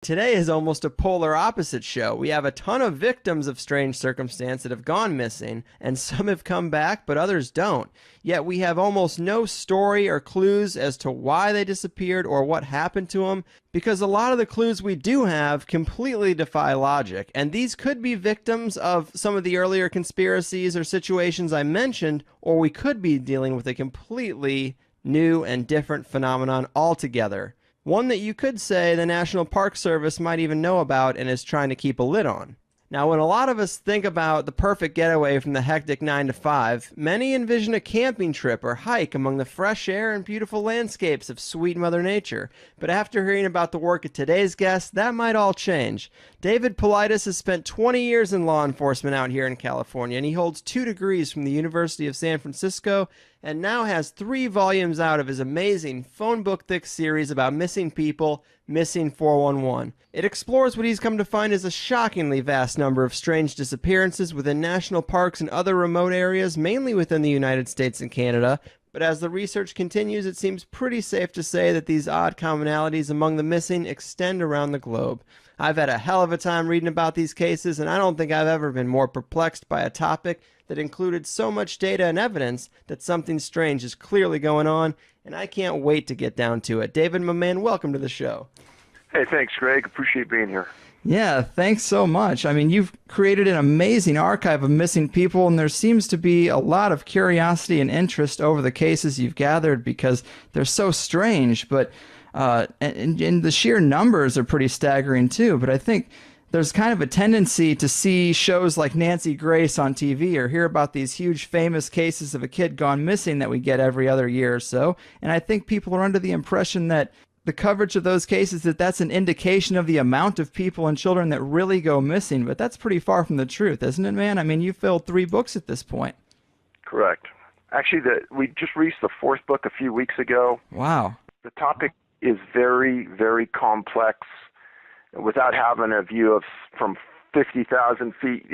Today is almost a polar opposite show. We have a ton of victims of strange circumstance that have gone missing, and some have come back, but others don't. Yet we have almost no story or clues as to why they disappeared or what happened to them, because a lot of the clues we do have completely defy logic, and these could be victims of some of the earlier conspiracies or situations I mentioned, or we could be dealing with a completely new and different phenomenon altogether. One that you could say the National Park Service might even know about and is trying to keep a lid on. Now, when a lot of us think about the perfect getaway from the hectic 9 to 5, many envision a camping trip or hike among the fresh air and beautiful landscapes of sweet Mother Nature. But after hearing about the work of today's guest, that might all change. David Paulides has spent 20 years in law enforcement out here in California, and he holds 2 degrees from the University of San Francisco and now has 3 volumes out of his amazing phone book thick series about missing people, Missing 411. It explores what he's come to find is a shockingly vast number of strange disappearances within national parks and other remote areas, mainly within the United States and Canada. But as the research continues, it seems pretty safe to say that these odd commonalities among the missing extend around the globe. I've had a hell of a time reading about these cases, and I don't think I've ever been more perplexed by a topic that included so much data and evidence that something strange is clearly going on, and I can't wait to get down to it. David, my man, welcome to the show. Hey, thanks, Greg. Appreciate being here. Yeah, thanks so much. I mean, you've created an amazing archive of missing people, and there seems to be a lot of curiosity and interest over the cases you've gathered because they're so strange, but and the sheer numbers are pretty staggering too. But I think there's kind of a tendency to see shows like Nancy Grace on TV or hear about these huge famous cases of a kid gone missing that we get every other year or so. And I think people are under the impression that the coverage of those cases, that's an indication of the amount of people and children that really go missing. But that's pretty far from the truth, isn't it, man? I mean, you filled 3 books at this point. Correct. Actually, we just released the 4th book a few weeks ago. Wow. The topic is very, very complex. Without having a view of from 50,000 feet,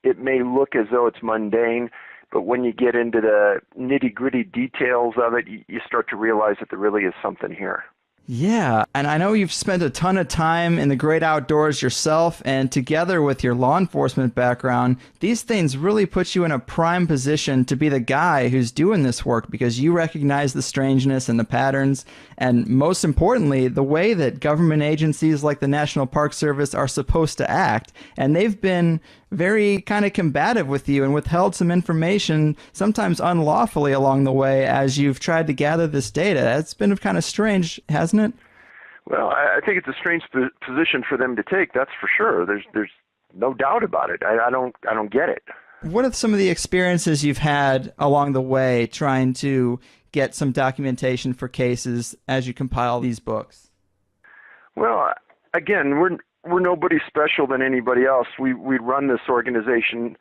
it may look as though it's mundane, but when you get into the nitty-gritty details of it, you start to realize that there really is something here. Yeah, and I know you've spent a ton of time in the great outdoors yourself, and together with your law enforcement background, these things really put you in a prime position to be the guy who's doing this work because you recognize the strangeness and the patterns, and most importantly, the way that government agencies like the National Park Service are supposed to act, and they've been very kind of combative with you and withheld some information, sometimes unlawfully along the way, as you've tried to gather this data. It's been kind of strange, hasn't it? Well, I think it's a strange position for them to take. That's for sure. There's no doubt about it. I don't get it. What are some of the experiences you've had along the way trying to get some documentation for cases as you compile these books? Well, again, we're nobody special than anybody else. We run this organization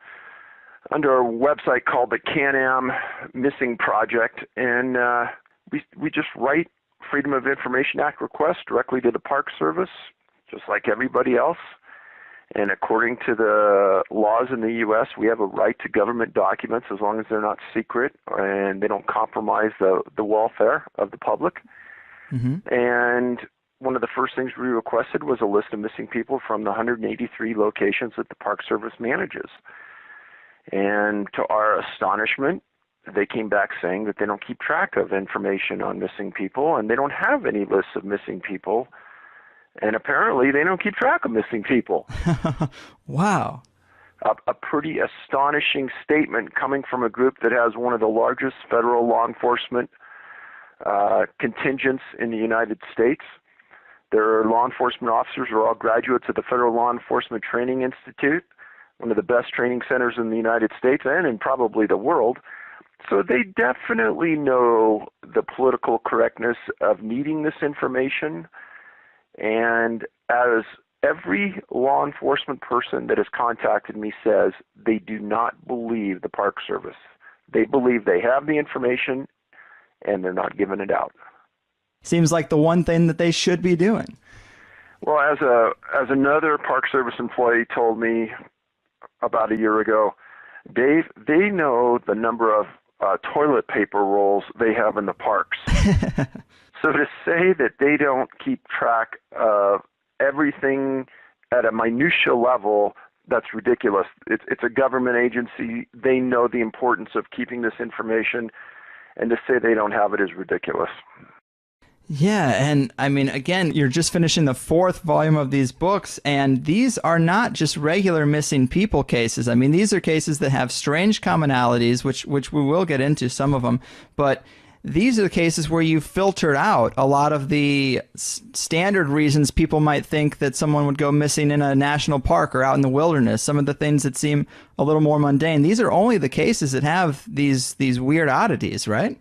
under a website called the Can-Am Missing Project, and we just write Freedom of Information Act requests directly to the Park Service, just like everybody else. And according to the laws in the U.S., we have a right to government documents as long as they're not secret and they don't compromise the welfare of the public. Mm-hmm. And one of the first things we requested was a list of missing people from the 183 locations that the Park Service manages. And to our astonishment, they came back saying that they don't keep track of information on missing people, and they don't have any lists of missing people. And apparently they don't keep track of missing people. Wow. A pretty astonishing statement coming from a group that has one of the largest federal law enforcement contingents in the United States. Their law enforcement officers are all graduates of the Federal Law Enforcement Training Institute, one of the best training centers in the United States and in probably the world. So they definitely know the political correctness of needing this information. And as every law enforcement person that has contacted me says, they do not believe the Park Service. They believe they have the information and they're not giving it out. Seems like the one thing that they should be doing. Well, as another Park Service employee told me about a year ago, Dave, they know the number of toilet paper rolls they have in the parks. So to say that they don't keep track of everything at a minutia level that's ridiculous. It's a government agency. They know the importance of keeping this information, and to say they don't have it is ridiculous. Yeah, and I mean, again, you're just finishing the 4th volume of these books, and these are not just regular missing people cases. I mean, these are cases that have strange commonalities, which we will get into some of them, but these are the cases where you filtered out a lot of the standard reasons people might think that someone would go missing in a national park or out in the wilderness, some of the things that seem a little more mundane. These are only the cases that have these weird oddities, right?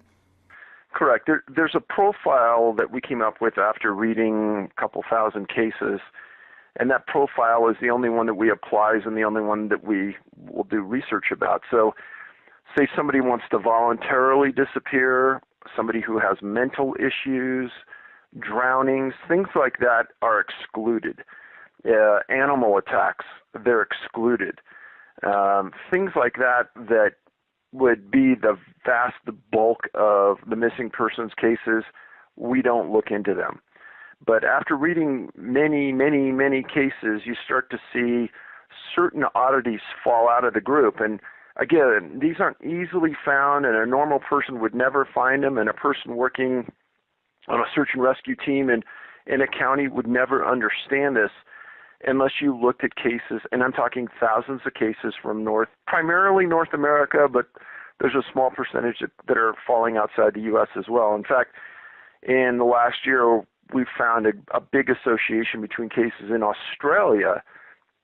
Correct. There's a profile that we came up with after reading a couple thousand cases, and that profile is the only one that we applies and the only one that we will do research about. So say somebody wants to voluntarily disappear, somebody who has mental issues, drownings, things like that are excluded. Animal attacks, they're excluded. Things like that would be the vast bulk of the missing persons cases. We don't look into them. But after reading many, many, many cases, you start to see certain oddities fall out of the group. And again, these aren't easily found, and a normal person would never find them, and a person working on a search and rescue team in a county would never understand this unless you looked at cases, and I'm talking thousands of cases from primarily North America, but there's a small percentage that are falling outside the U.S. as well. In fact, in the last year, we've found a big association between cases in Australia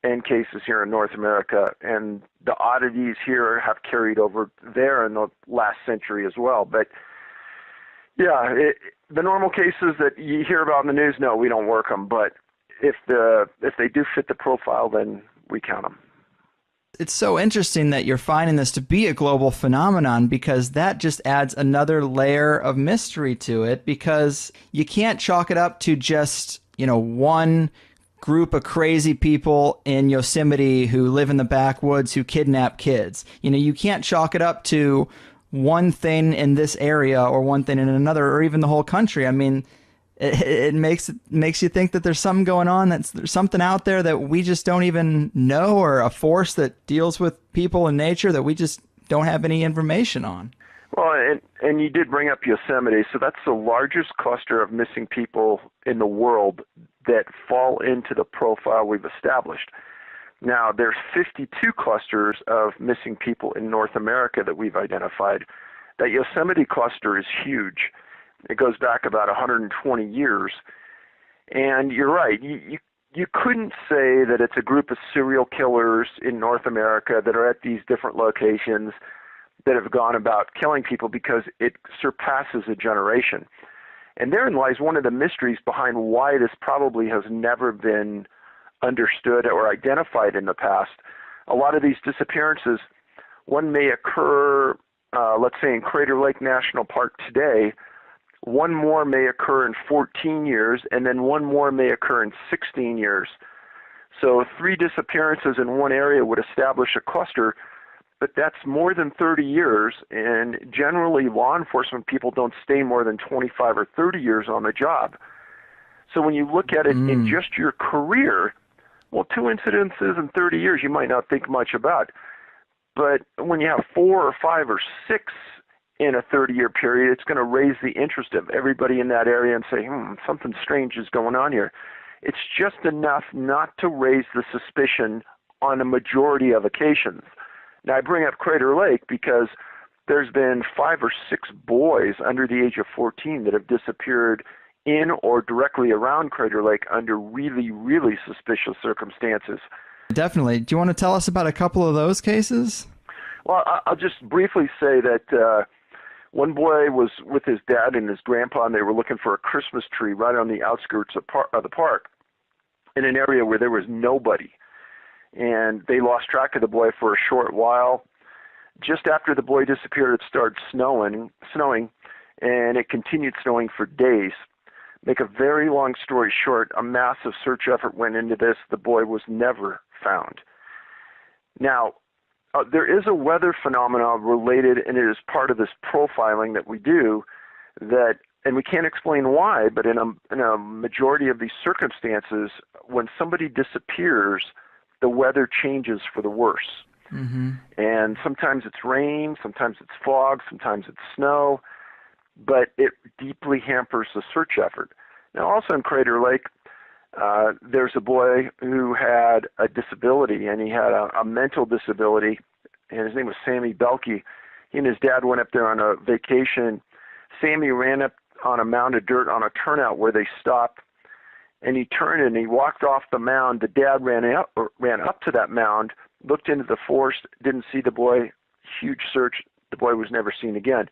and cases here in North America, and the oddities here have carried over there in the last century as well. But yeah, the normal cases that you hear about in the news, no, we don't work them. But if they do fit the profile, then we count them. It's so interesting that you're finding this to be a global phenomenon, because that just adds another layer of mystery to it, because you can't chalk it up to just, one group of crazy people in Yosemite who live in the backwoods who kidnap kids. You can't chalk it up to one thing in this area or one thing in another, or even the whole country. I mean, it makes you think that there's something going on, there's something out there that we just don't even know, or a force that deals with people and nature that we just don't have any information on. Well, and you did bring up Yosemite, so that's the largest cluster of missing people in the world that fall into the profile we've established. Now, there's 52 clusters of missing people in North America that we've identified. That Yosemite cluster is huge. It goes back about 120 years. And you're right, you couldn't say that it's a group of serial killers in North America that are at these different locations that have gone about killing people, because it surpasses a generation. And therein lies one of the mysteries behind why this probably has never been understood or identified in the past. A lot of these disappearances, one may occur, let's say in Crater Lake National Park today, one more may occur in 14 years, and then one more may occur in 16 years. So 3 disappearances in one area would establish a cluster, but that's more than 30 years, and generally law enforcement people don't stay more than 25 or 30 years on the job. So when you look at it in just your career, well, 2 incidences in 30 years you might not think much about. But when you have 4 or 5 or 6 in a 30-year period, it's going to raise the interest of everybody in that area and say, something strange is going on here. It's just enough not to raise the suspicion on a majority of occasions. Now, I bring up Crater Lake because there's been 5 or 6 boys under the age of 14 that have disappeared in or directly around Crater Lake under really, really suspicious circumstances. Definitely. Do you want to tell us about a couple of those cases? Well, I'll just briefly say that one boy was with his dad and his grandpa, and they were looking for a Christmas tree right on the outskirts of the park in an area where there was nobody. And they lost track of the boy for a short while. Just after the boy disappeared, it started snowing, and it continued snowing for days. Make a very long story short, a massive search effort went into this. The boy was never found. Now, there is a weather phenomenon related, and it is part of this profiling that we do, that and we can't explain why, but in a majority of these circumstances, when somebody disappears, the weather changes for the worse. Mm-hmm. And sometimes it's rain, sometimes it's fog, sometimes it's snow, but it deeply hampers the search effort. Now, also in Crater Lake, there's a boy who had a disability, and he had a mental disability, and his name was Sammy Belkey. He and his dad went up there on a vacation. Sammy ran up on a mound of dirt on a turnout where they stopped, and he turned and he walked off the mound. The dad ran up to that mound, looked into the forest, didn't see the boy. Huge search. The boy was never seen again.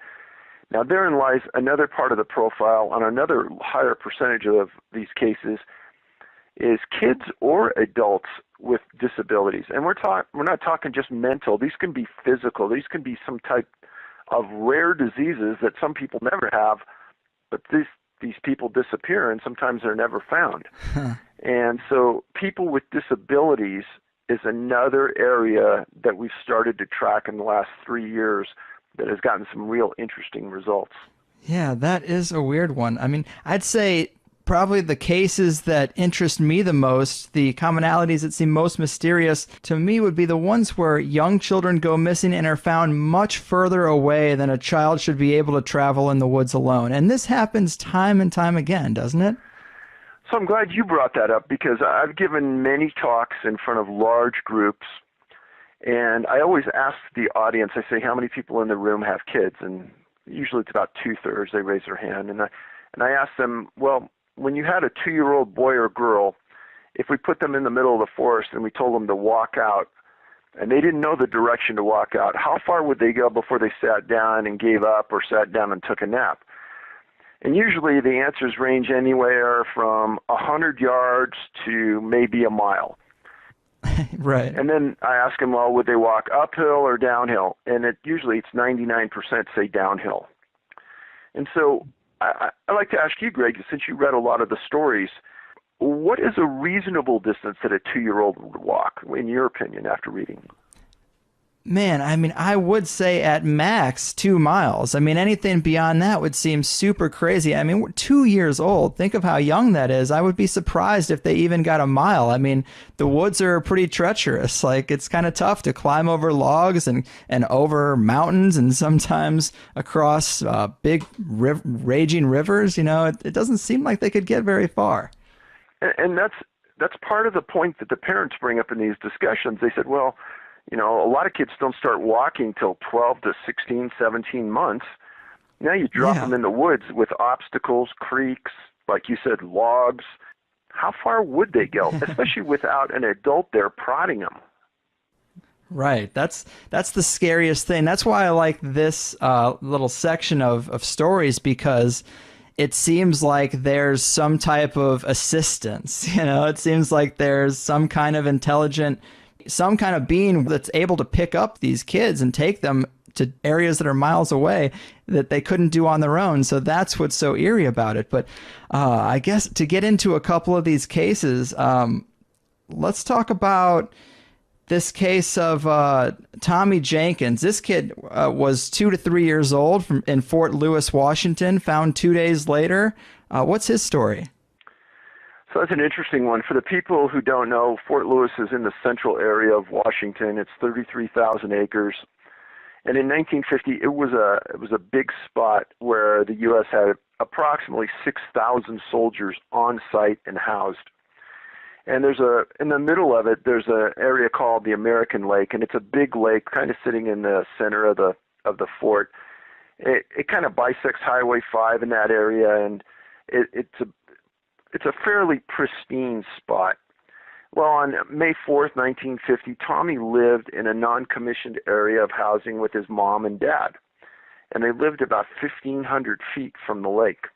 Now, therein lies another part of the profile on another higher percentage of these cases is kids or adults with disabilities. And we're not talking just mental. These can be physical. These can be some type of rare diseases that some people never have, but these people disappear, and sometimes they're never found. And so people with disabilities is another area that we've started to track in the last 3 years that has gotten some real interesting results. Yeah, that is a weird one. I mean, I'd say probably the cases that interest me the most, the commonalities that seem most mysterious to me would be the ones where young children go missing and are found much further away than a child should be able to travel in the woods alone. And this happens time and time again, doesn't it? So I'm glad you brought that up, because I've given many talks in front of large groups, and I always ask the audience, I say, how many people in the room have kids? And usually it's about 2/3, they raise their hand. And I ask them, well, when you had a 2-year-old boy or girl, if we put them in the middle of the forest and we told them to walk out, and they didn't know the direction to walk out, how far would they go before they sat down and gave up or sat down and took a nap? And usually the answers range anywhere from 100 yards to maybe a mile. Right. And then I ask them, well, would they walk uphill or downhill? And usually it's 99% say downhill. And so I'd like to ask you, Greg, since you read a lot of the stories, what is a reasonable distance that a 2-year-old would walk, in your opinion, after reading? Man, I mean, I would say at max 2 miles. I mean, anything beyond that would seem super crazy. I mean, we're 2 years old. Think of how young that is. I would be surprised if they even got a mile. I mean, the woods are pretty treacherous. Like, it's kind of tough to climb over logs and over mountains and sometimes across big raging rivers. You know, it doesn't seem like they could get very far. And that's part of the point that the parents bring up in these discussions. They said, well, you know, a lot of kids don't start walking till 12 to 16, 17 months. Now you drop them in the woods with obstacles, creeks, like you said, logs. How far would they go, especially without an adult there prodding them? Right. That's the scariest thing. That's why I like this little section of stories, because it seems like there's some type of assistance. You know, it seems like there's some kind of intelligent, some kind of being that's able to pick up these kids and take them to areas that are miles away that they couldn't do on their own. So that's what's so eerie about it. But I guess to get into a couple of these cases, let's talk about this case of Tommy Jenkins. This kid was 2 to 3 years old in Fort Lewis, Washington, found 2 days later. What's his story? So that's an interesting one. For the people who don't know, Fort Lewis is in the central area of Washington. It's 33,000 acres. And in 1950, it was a big spot where the U.S. had approximately 6,000 soldiers on site and housed. And in the middle of it, there's an area called the American Lake, and it's a big lake kind of sitting in the center of the fort. It kind of bisects Highway 5 in that area, and it's a fairly pristine spot. Well, on May 4th, 1950, Tommy lived in a non-commissioned area of housing with his mom and dad, and they lived about 1,500 feet from the lake.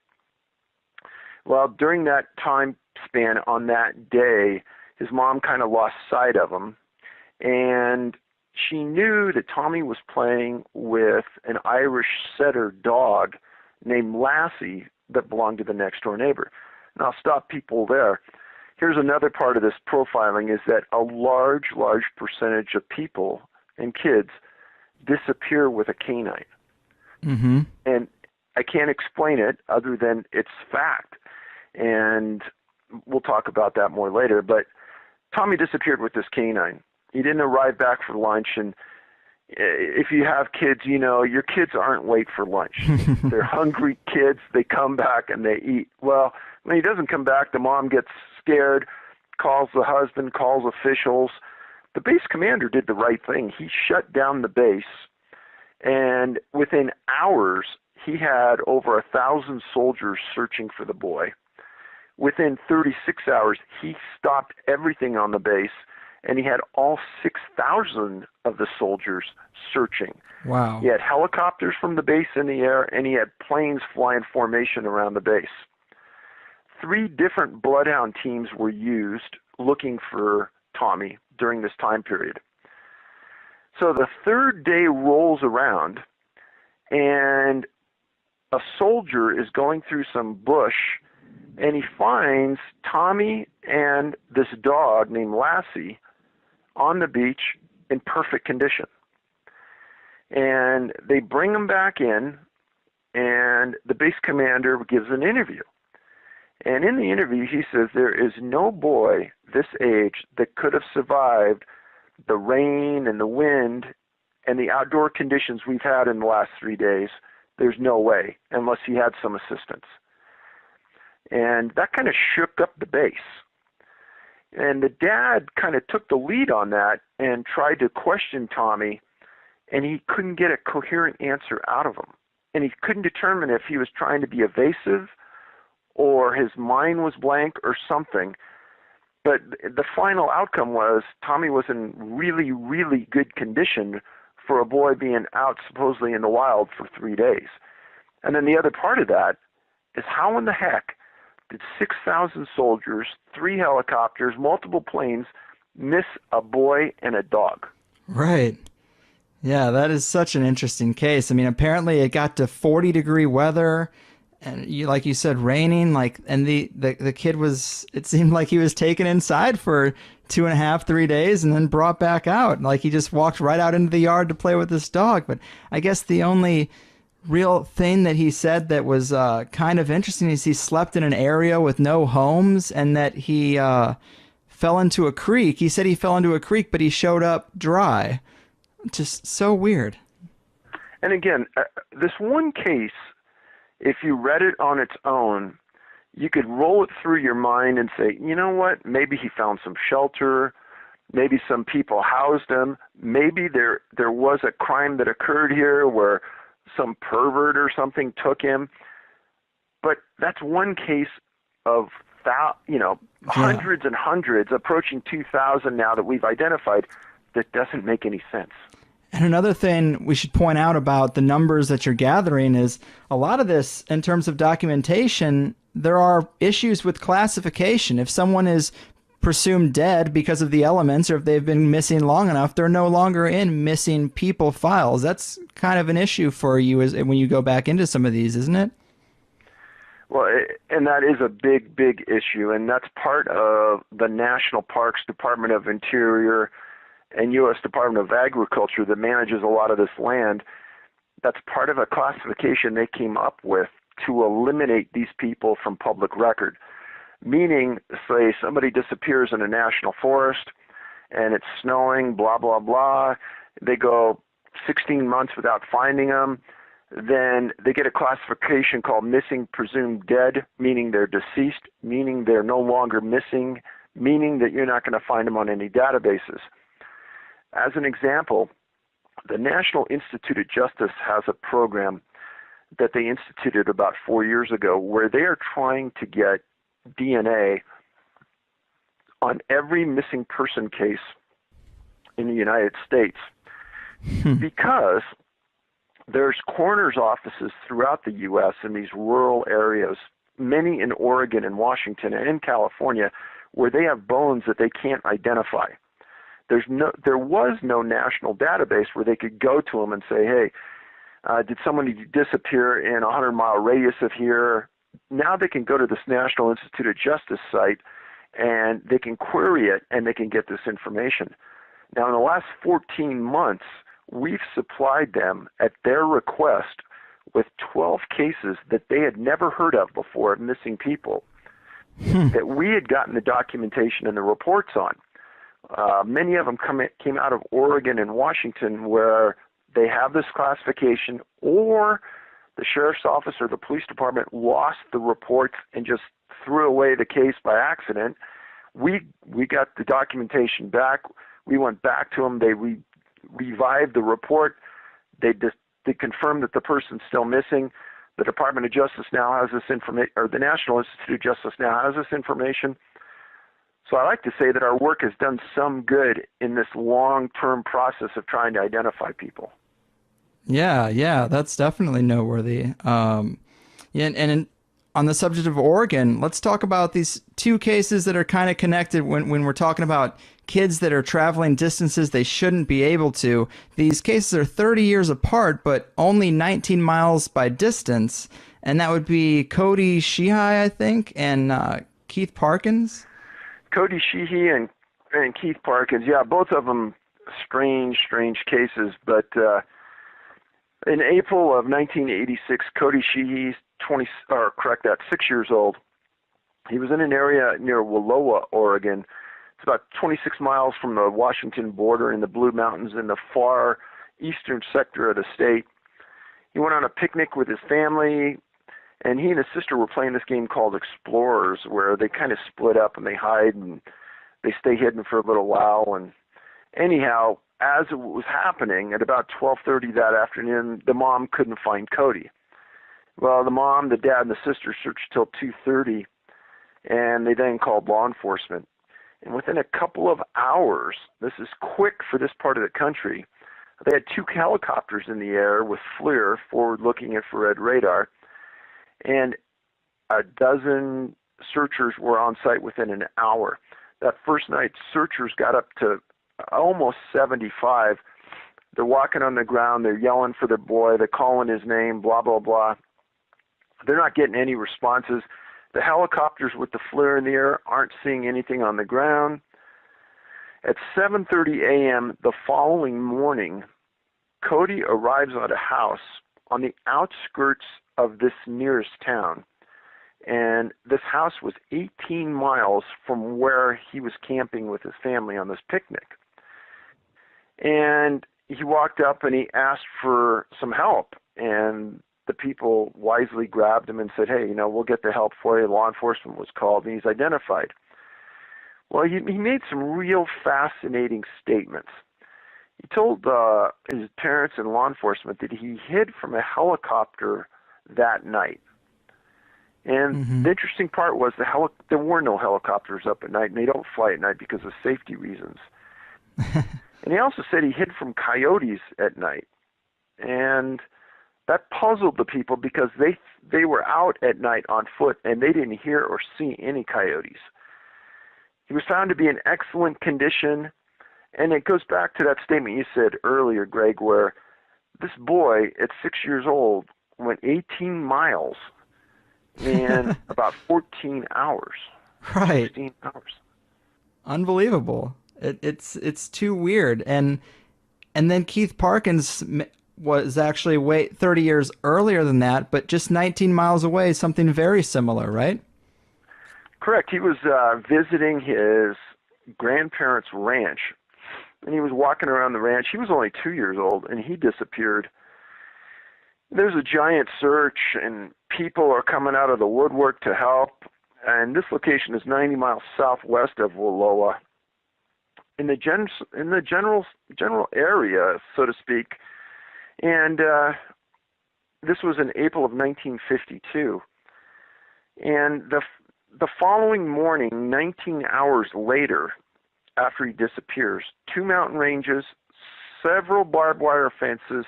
Well, during that time span on that day, his mom kind of lost sight of him, and she knew that Tommy was playing with an Irish setter dog named Lassie that belonged to the next door neighbor. And I'll stop people there. Here's another part of this profiling, is that a large percentage of people and kids disappear with a canine. Mm-hmm. And I can't explain it other than it's fact. And we'll talk about that more later. But Tommy disappeared with this canine. He didn't arrive back for lunch. And if you have kids, you know, your kids aren't late for lunch. They're hungry kids. They come back and they eat. Well, when he doesn't come back, the mom gets scared, calls the husband, calls officials. The base commander did the right thing. He shut down the base, and within hours, he had over 1,000 soldiers searching for the boy. Within 36 hours, he stopped everything on the base, and he had all 6,000 of the soldiers searching. Wow. He had helicopters from the base in the air, and he had planes flying formation around the base. 3 different bloodhound teams were used looking for Tommy during this time period. So the 3rd day rolls around, and a soldier is going through some bush, and he finds Tommy and this dog named Lassie on the beach in perfect condition. And they bring him back in, and the base commander gives an interview. And in the interview, he says there is no boy this age that could have survived the rain and the wind and the outdoor conditions we've had in the last 3 days. There's no way, unless he had some assistance. And that kind of shook up the base. And the dad kind of took the lead on that and tried to question Tommy, and he couldn't get a coherent answer out of him. And he couldn't determine if he was trying to be evasive or his mind was blank or something. But the final outcome was Tommy was in really, really good condition for a boy being out supposedly in the wild for 3 days. And then the other part of that is how in the heck did 6,000 soldiers, 3 helicopters, multiple planes miss a boy and a dog? Right. Yeah, that is such an interesting case. I mean, apparently it got to 40-degree weather, and like you said, raining. And the kid was. It seemed like he was taken inside for 2.5, 3 days, and then brought back out. Like he just walked right out into the yard to play with this dog. But I guess the only real thing that he said that was kind of interesting is he slept in an area with no homes, and that he fell into a creek. He said he fell into a creek, but he showed up dry. Just so weird. And again, this one case, if you read it on its own, you could roll it through your mind and say, you know what, maybe he found some shelter, maybe some people housed him, maybe there was a crime that occurred here where some pervert or something took him. But that's one case of hundreds and hundreds, approaching 2,000 now that we've identified, that doesn't make any sense. And another thing we should point out about the numbers that you're gathering is a lot of this, in terms of documentation, there are issues with classification. If someone is presumed dead because of the elements, or if they've been missing long enough, they're no longer in missing people files. That's kind of an issue for you when you go back into some of these, isn't it? Well, and that is a big, big issue, and that's part of the National Parks, Department of Interior, and U.S. Department of Agriculture that manages a lot of this land. That's part of a classification they came up with to eliminate these people from public record. Meaning, say somebody disappears in a national forest and it's snowing, blah, blah, blah. They go 16 months without finding them. Then they get a classification called missing presumed dead, meaning they're deceased, meaning they're no longer missing, meaning that you're not going to find them on any databases. As an example, the National Institute of Justice has a program that they instituted about 4 years ago where they are trying to get DNA on every missing person case in the United States because there's coroner's offices throughout the U.S. in these rural areas, many in Oregon and Washington and in California, where they have bones that they can't identify. There was no national database where they could go to them and say, hey, did somebody disappear in a 100-mile radius of here? Now they can go to this National Institute of Justice site and they can query it and they can get this information. Now, in the last 14 months, we've supplied them at their request with 12 cases that they had never heard of before of missing people that we had gotten the documentation and the reports on. Many of them came out of Oregon and Washington, where they have this classification, or the sheriff's office or the police department lost the reports and just threw away the case by accident. We got the documentation back. We went back to them. They revived the report. They confirmed that the person's still missing. The Department of Justice now has this information, or the National Institute of Justice now has this information. So I like to say that our work has done some good in this long-term process of trying to identify people. Yeah, that's definitely noteworthy. On the subject of Oregon, let's talk about these two cases that are kind of connected when we're talking about kids that are traveling distances they shouldn't be able to. These cases are 30 years apart, but only 19 miles by distance, and that would be Cody Sheehy, I think, and Keith Parkins. Cody Sheehy and Keith Parkins, yeah, both of them strange cases, but in April of 1986, Cody Sheehy, 6 years old. He was in an area near Wallowa, Oregon. It's about 26 miles from the Washington border in the Blue Mountains in the far eastern sector of the state. He went on a picnic with his family, and he and his sister were playing this game called Explorers, where they kind of split up and they hide and they stay hidden for a little while. And anyhow, as it was happening, at about 12:30 that afternoon, the mom couldn't find Cody. Well, the mom, the dad, and the sister searched till 2:30, and they then called law enforcement. And within a couple of hours, this is quick for this part of the country, they had 2 helicopters in the air with FLIR, forward-looking infrared radar, and a dozen searchers were on site within an hour. That first night, searchers got up to almost 75. They're walking on the ground, they're yelling for their boy, they're calling his name, blah, blah, blah. They're not getting any responses. The helicopters with the FLIR in the air aren't seeing anything on the ground. At 7:30 a.m. the following morning, Cody arrives at a house on the outskirts of this nearest town. And this house was 18 miles from where he was camping with his family on this picnic. And he walked up and he asked for some help. And the people wisely grabbed him and said, hey, we'll get the help for you. Law enforcement was called, and he's identified. Well, he made some real fascinating statements. He told his parents and law enforcement that he hid from a helicopter that night. And the interesting part was there were no helicopters up at night, and they don't fly at night because of safety reasons. And he also said he hid from coyotes at night. And that puzzled the people because they were out at night on foot, and they didn't hear or see any coyotes. He was found to be in excellent condition, and it goes back to that statement you said earlier, Greg, where this boy at 6 years old went 18 miles in about 14 hours. Right. 16 hours. Unbelievable. It's too weird. And then Keith Parkins was actually 30 years earlier than that, but just 19 miles away, something very similar, right? Correct. He was visiting his grandparents' ranch, and he was walking around the ranch. He was only 2 years old, and he disappeared. There's a giant search, and people are coming out of the woodwork to help, and this location is 90 miles southwest of Wallowa. In the general area, so to speak, and this was in April of 1952. And the following morning, 19 hours later, after he disappears, 2 mountain ranges, several barbed wire fences,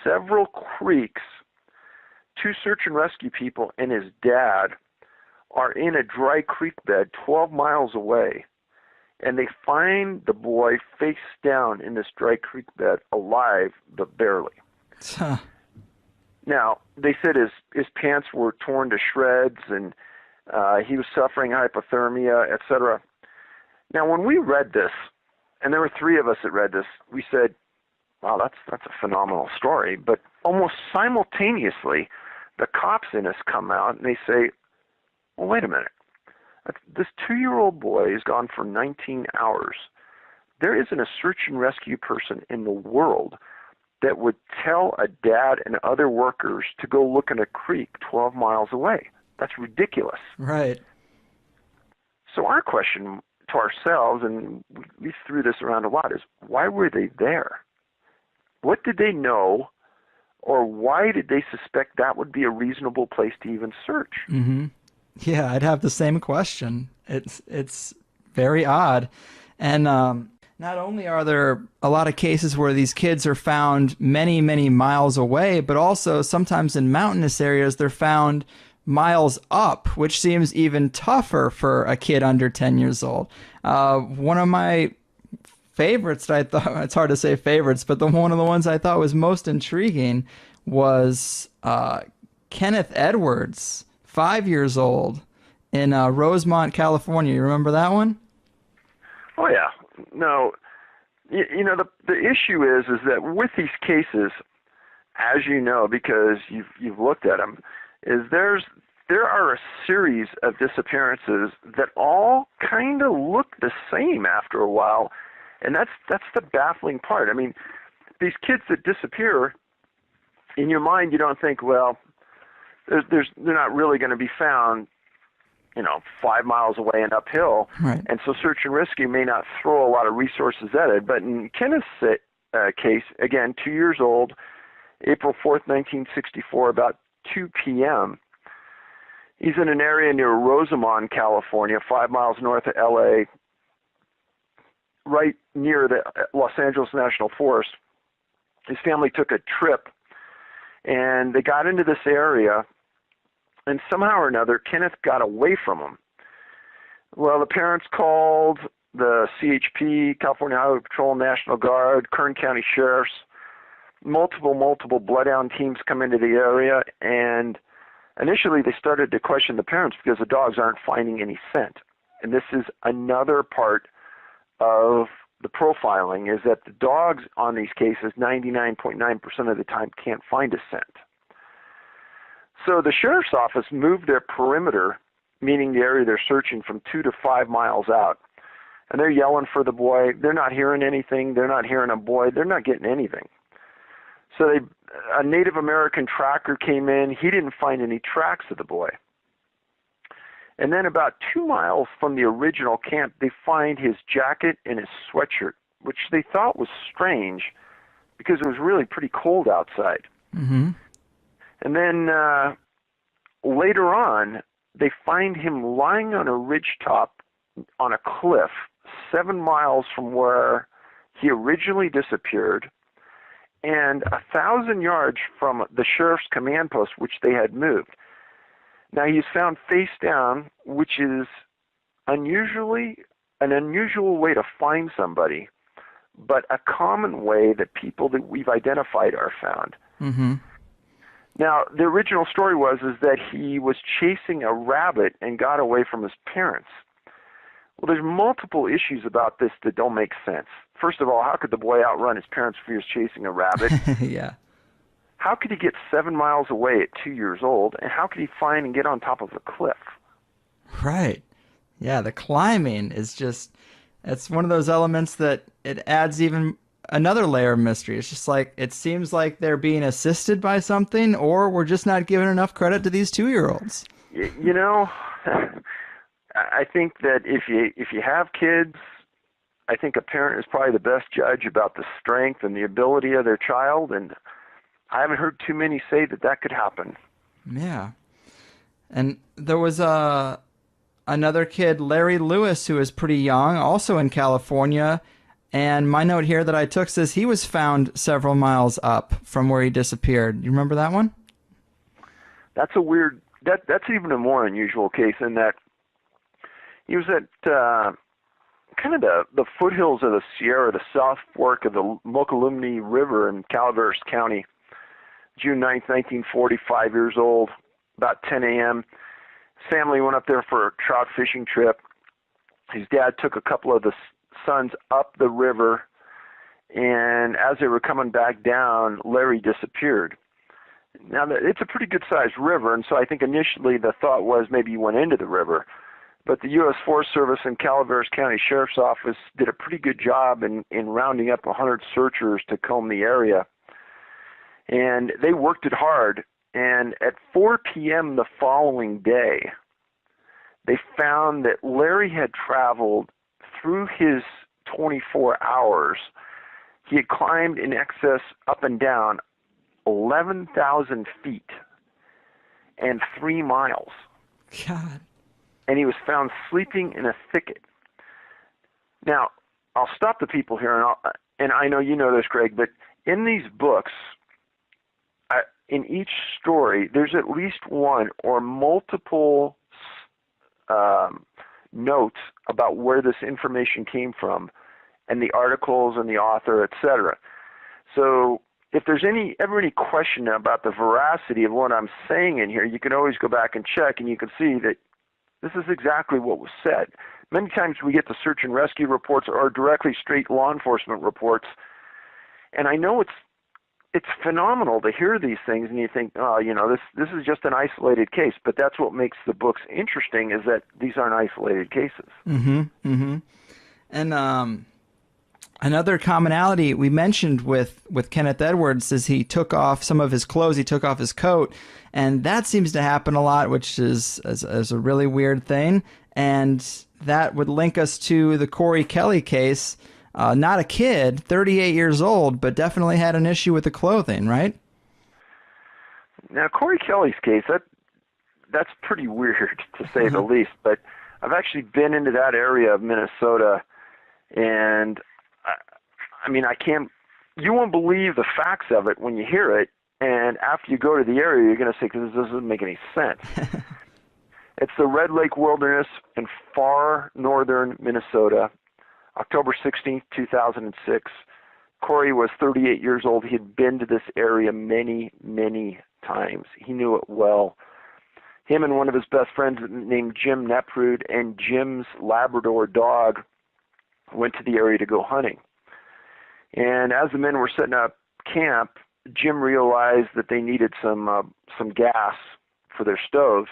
several creeks, 2 search and rescue people and his dad are in a dry creek bed 12 miles away. And they find the boy face down in this dry creek bed, alive, but barely. Huh. Now, they said his pants were torn to shreds, and he was suffering hypothermia, etc. Now, when we read this, and there were 3 of us that read this, we said, wow, that's a phenomenal story. But almost simultaneously, the cops in us come out and they say, well, wait a minute. This 2-year-old boy is gone for 19 hours. There isn't a search and rescue person in the world that would tell a dad and other workers to go look in a creek 12 miles away. That's ridiculous. Right. So our question to ourselves, and we threw this around a lot, is why were they there? What did they know, or why did they suspect that would be a reasonable place to even search? Mm-hmm. Yeah, I'd have the same question. It's very odd. And not only are there a lot of cases where these kids are found many, many miles away, but also sometimes in mountainous areas they're found miles up, which seems even tougher for a kid under 10 years old. One of my favorites, I thought, it's hard to say favorites, but one of the ones I thought was most intriguing was Kenneth Edwards, 5 years old, in Rosemont, California. You remember that one? Oh yeah. No, you know, the issue is that with these cases, as you know, because you've looked at them, is there are a series of disappearances that all kind of look the same after a while, and that's the baffling part. I mean, these kids that disappear, in your mind, you don't think, well, they're not really going to be found, 5 miles away and uphill. Right. And so search and rescue may not throw a lot of resources at it. But in Kenneth's case, again, 2 years old, April 4th, 1964, about 2 p.m., he's in an area near Rosamond, California, 5 miles north of L.A., right near the Los Angeles National Forest. His family took a trip, and they got into this area, and somehow or another, Kenneth got away from them. Well, the parents called the CHP, California Highway Patrol, National Guard, Kern County Sheriffs. Multiple bloodhound teams come into the area, and initially they started to question the parents because the dogs aren't finding any scent. And this is another part of the profiling, is that the dogs on these cases 99.9% of the time can't find a scent. So the sheriff's office moved their perimeter, meaning the area they're searching, from 2 to 5 miles out. And they're yelling for the boy. They're not hearing anything. They're not hearing a boy. They're not getting anything. So a Native American tracker came in. He didn't find any tracks of the boy. And then about 2 miles from the original camp, they find his jacket and his sweatshirt, which they thought was strange because it was really pretty cold outside. Mm-hmm. And then later on, they find him lying on a ridgetop on a cliff 7 miles from where he originally disappeared and 1,000 yards from the sheriff's command post, which they had moved. Now, he's found face down, which is an unusual way to find somebody, but a common way that people that we've identified are found. Mm-hmm. Now, the original story was that he was chasing a rabbit and got away from his parents. Well, there's multiple issues about this that don't make sense. First of all, how could the boy outrun his parents if he was chasing a rabbit? Yeah. How could he get 7 miles away at 2 years old, and how could he find and get on top of a cliff? Right. Yeah, the climbing is just, it's one of those elements that it adds even another layer of mystery. It's just like, it seems like they're being assisted by something, or we're just not giving enough credit to these 2-year-olds. I think that if you have kids, I think a parent is probably the best judge about the strength and the ability of their child, and I haven't heard too many say that could happen. Yeah. And there was another kid, Larry Lewis, who was pretty young, also in California. And my note here that I took says he was found several miles up from where he disappeared. You remember that one? That's that's even a more unusual case in that he was at kind of the foothills of the Sierra, the South Fork of the Mokelumne River in Calaveras County, June 9th, 1940, 5 years old, about 10 a.m. His family went up there for a trout fishing trip. His dad took a couple of the sons up the river, And as they were coming back down, Larry disappeared. Now, it's a pretty good-sized river, and so I think initially the thought was maybe he went into the river. But the U.S. Forest Service and Calaveras County Sheriff's Office did a pretty good job in rounding up 100 searchers to comb the area. And they worked it hard. And at 4 p.m. the following day, they found that Larry had traveled through his 24 hours. He had climbed in excess up and down 11,000 feet and 3 miles. God. And he was found sleeping in a thicket. Now, I'll stop the people here, and I know you know this, Greg, but in these books, in each story, there's at least one or multiple notes about where this information came from, and the articles and the author, etc. So if there's ever any question about the veracity of what I'm saying in here, you can always go back and check, and you can see that this is exactly what was said. Many times we get the search and rescue reports or directly straight law enforcement reports, and I know it's phenomenal to hear these things, and you think, oh, this is just an isolated case. But that's what makes the books interesting, is that these aren't isolated cases. Mm-hmm. Mm-hmm. And another commonality we mentioned with Kenneth Edwards is he took off some of his clothes, he took off his coat, and that seems to happen a lot, which is a really weird thing. And that would link us to the Corey Kelly case. Not a kid, 38 years old, but definitely had an issue with the clothing, right? Now, Corey Kelly's case, that's pretty weird, to say the least. But I've actually been into that area of Minnesota, and you won't believe the facts of it when you hear it, and after you go to the area, you're going to say, this doesn't make any sense. It's the Red Lake Wilderness in far northern Minnesota, October 16th, 2006. Corey was 38 years old. He had been to this area many, many times. He knew it well. Him and one of his best friends named Jim Neprud and Jim's Labrador dog went to the area to go hunting. And as the men were setting up camp, Jim realized that they needed some gas for their stoves.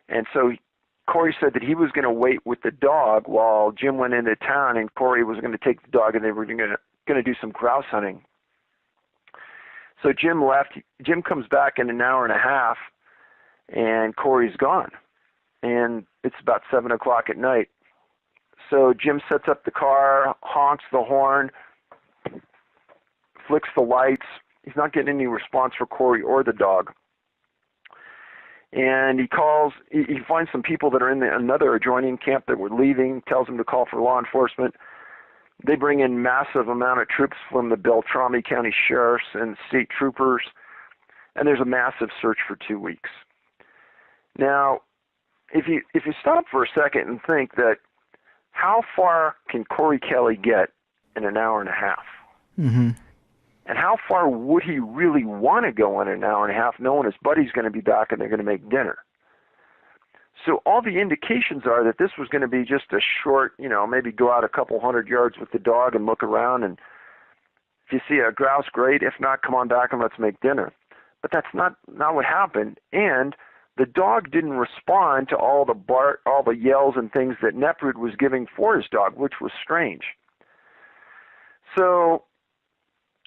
And so Corey said that he was going to wait with the dog while Jim went into town, and Corey was going to take the dog, and they were going to do some grouse hunting. So Jim left. Jim comes back in an hour and a half, and Corey's gone. And it's about 7 o'clock at night. So Jim sets up the car, honks the horn, flicks the lights. He's not getting any response for Corey or the dog. And he finds some people that are in another adjoining camp that were leaving, tells them to call for law enforcement. They bring in massive amount of troops from the Beltrami County Sheriffs and state troopers, and there's a massive search for 2 weeks. Now, if you stop for a second and think that how far can Corey Kelly get in an hour and a half? Mm-hmm. And how far would he really want to go in an hour and a half knowing his buddy's going to be back and they're going to make dinner? So all the indications are that this was going to be just a short, maybe go out a couple 100 yards with the dog and look around, and if you see a grouse, great. If not, come on back and let's make dinner. But that's not what happened. And the dog didn't respond to all the yells and things that Neprud was giving for his dog, which was strange. So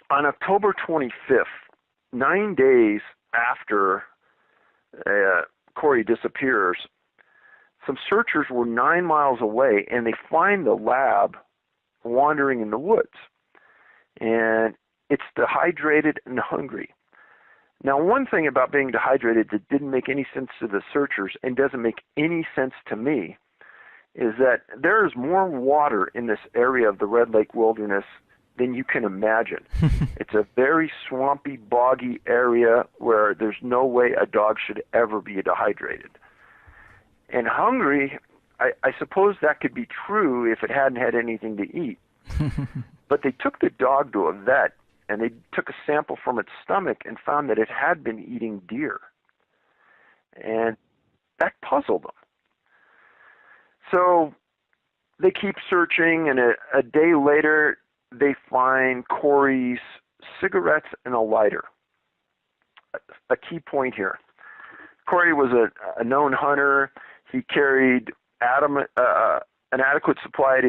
on October 25th, 9 days after Corey disappears, some searchers were 9 miles away, and they find the lab wandering in the woods. And it's dehydrated and hungry. Now, one thing about being dehydrated that didn't make any sense to the searchers and doesn't make any sense to me is that there is more water in this area of the Red Lake Wilderness than you can imagine. It's a very swampy, boggy area where there's no way a dog should ever be dehydrated. And hungry, I suppose that could be true if it hadn't had anything to eat. But they took the dog to a vet, and they took a sample from its stomach and found that it had been eating deer. And that puzzled them. So they keep searching, and a day later, they find Corey's cigarettes and a lighter. A key point here. Corey was a known hunter. He carried an adequate supply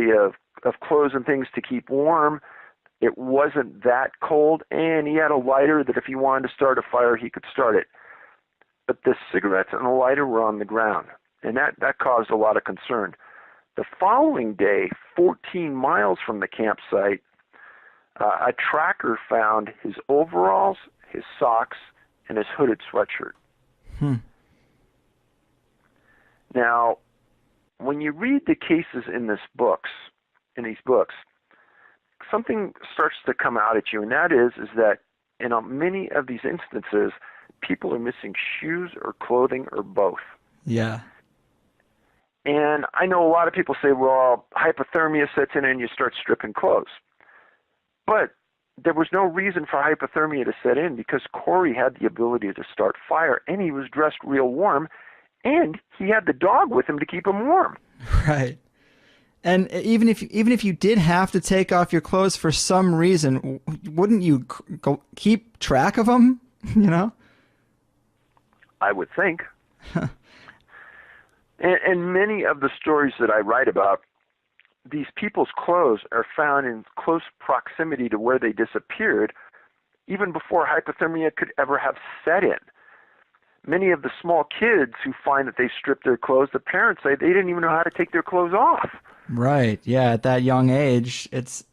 of clothes and things to keep warm. It wasn't that cold, and he had a lighter that if he wanted to start a fire, he could start it. But the cigarettes and the lighter were on the ground, and that caused a lot of concern. The following day, 14 miles from the campsite, a tracker found his overalls, his socks, and his hooded sweatshirt. Now, when you read the cases in these books, something starts to come out at you, and that is that in many of these instances, people are missing shoes or clothing or both. Yeah. And I know a lot of people say, well, hypothermia sets in and you start stripping clothes. But there was no reason for hypothermia to set in because Corey had the ability to start fire, and he was dressed real warm, and he had the dog with him to keep him warm. Right. And even if you did have to take off your clothes for some reason, wouldn't you keep track of them? You know? I would think. And many of the stories that I write about, these people's clothes are found in close proximity to where they disappeared, even before hypothermia could ever have set in. Many of the small kids who find that they stripped their clothes, the parents say they didn't even know how to take their clothes off. Right. Yeah. At that young age, it's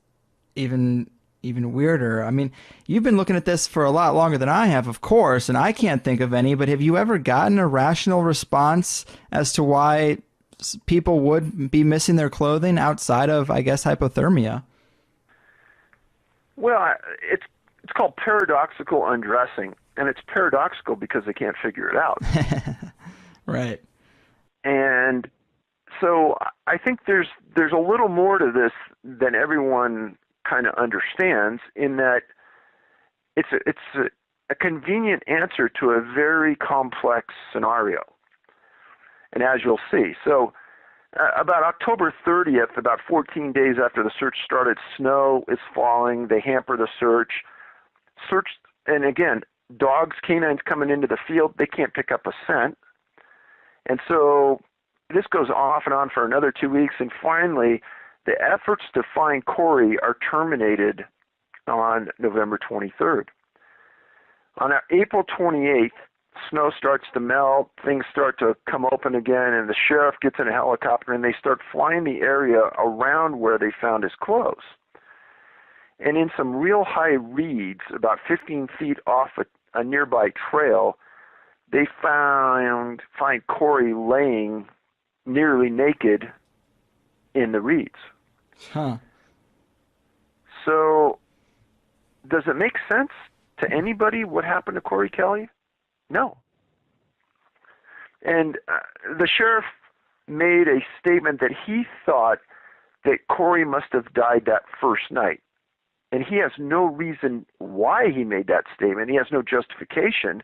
even weirder. I mean, you've been looking at this for a lot longer than I have, of course, and I can't think of any, but have you ever gotten a rational response as to why people would be missing their clothing outside of, I guess, hypothermia? Well, it's called paradoxical undressing, and it's paradoxical because they can't figure it out. Right. And so I think there's a little more to this than everyone kind of understands, in that it's a convenient answer to a very complex scenario. And as you'll see, so about October 30th, about 14 days after the search started, snow is falling. They hamper the search. And again, dogs, canines coming into the field, they can't pick up a scent. And so this goes off and on for another 2 weeks, and finally, the efforts to find Corey are terminated on November 23rd. On April 28th, snow starts to melt, things start to come open again, and the sheriff gets in a helicopter, and they start flying the area around where they found his clothes. And in some real high reeds, about 15 feet off a nearby trail, they find Corey laying nearly naked in the reeds. Huh. So, does it make sense to anybody what happened to Corey Kelly? No. And the sheriff made a statement that he thought that Corey must have died that first night. And he has no reason why he made that statement. He has no justification.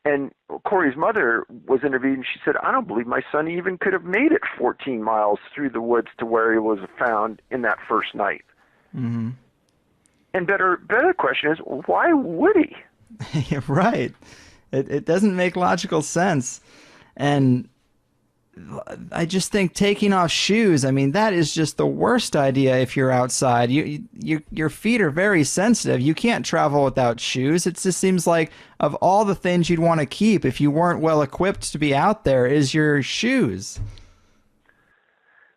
And Corey's mother was interviewed, and she said, I don't believe my son even could have made it 14 miles through the woods to where he was found in that first night. Mm-hmm. And better question is, why would he? Right. It doesn't make logical sense. And I just think taking off shoes, I mean, that is just the worst idea if you're outside. Your feet are very sensitive. You can't travel without shoes. It just seems like of all the things you'd want to keep if you weren't well equipped to be out there is your shoes.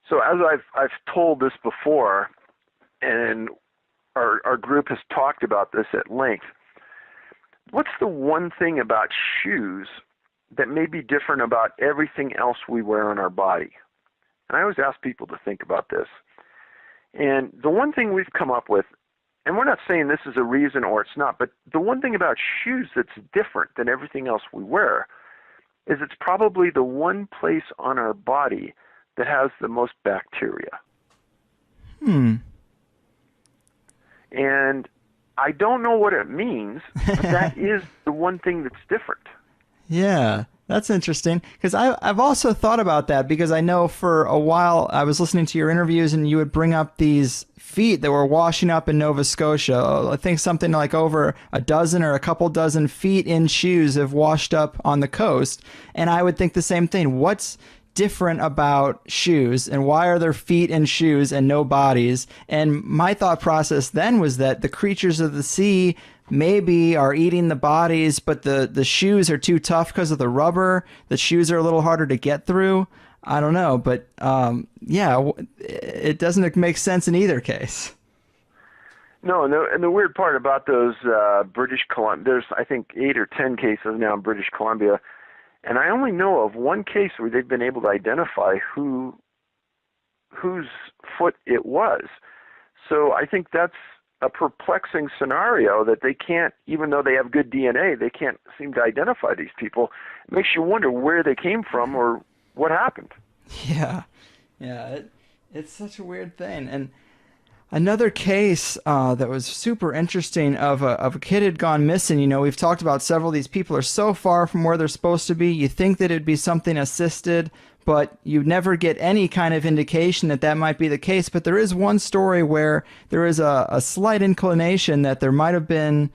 So as I've told this before, and our group has talked about this at length, what's the one thing about shoes that may be different about everything else we wear on our body? And I always ask people to think about this. And the one thing we've come up with, and we're not saying this is a reason or it's not, but the one thing about shoes that's different than everything else we wear is it's probably the one place on our body that has the most bacteria. And I don't know what it means, but that is the one thing that's different. Yeah, That's interesting because I've also thought about that because I know for a while I was listening to your interviews and you would bring up these feet that were washing up in Nova Scotia. I think something like over a dozen or a couple dozen feet in shoes have washed up on the coast. And I would think the same thing. What's different about shoes and why are there feet in shoes and no bodies? And my thought process then was that the creatures of the sea maybe are eating the bodies, but the shoes are too tough because of the rubber. The shoes are a little harder to get through. I don't know, but yeah, it doesn't make sense in either case. No, and the weird part about those British Columbia, there's I think 8 or 10 cases now in British Columbia, and I only know of one case where they've been able to identify whose foot it was. So I think that's a perplexing scenario that they can't, even though they have good DNA, they can't seem to identify these people. It makes you wonder where they came from or what happened. Yeah, it's such a weird thing. And another case that was super interesting of a kid had gone missing. You know, we've talked about several of these people are so far from where they're supposed to be. You think that it'd be something assisted, but you never get any kind of indication that that might be the case. But there is one story where there is a slight inclination that there might have been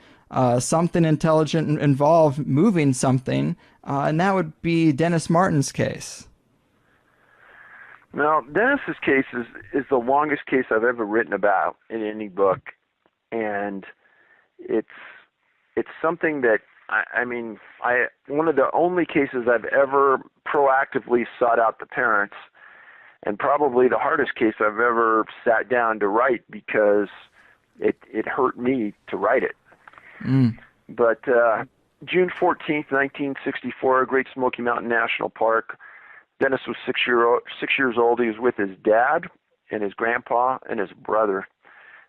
something intelligent involved moving something, and that would be Dennis Martin's case. Now, Dennis's case is the longest case I've ever written about in any book, and it's something that I mean, one of the only cases I've ever proactively sought out the parents, and probably the hardest case I've ever sat down to write because it hurt me to write it. But June 14th, 1964, Great Smoky Mountain National Park. Dennis was 6 years old. He was with his dad and his grandpa and his brother,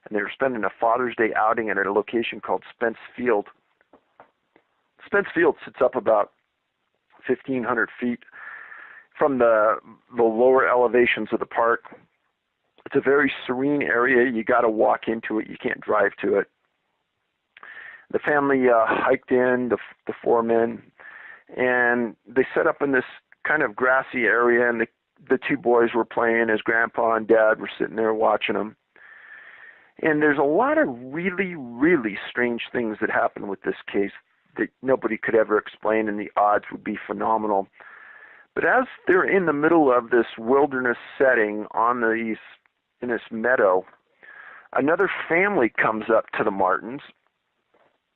and they were spending a Father's Day outing at a location called Spence Field. Spence Field sits up about 1,500 feet from the lower elevations of the park. It's a very serene area. You got to walk into it. You can't drive to it. The family hiked in, the 4 men, and they set up in this kind of grassy area, and the 2 boys were playing. His grandpa and dad were sitting there watching them. And there's a lot of really, really strange things that happen with this case that nobody could ever explain, and the odds would be phenomenal. But as they're in the middle of this wilderness setting in this meadow, another family comes up to the Martins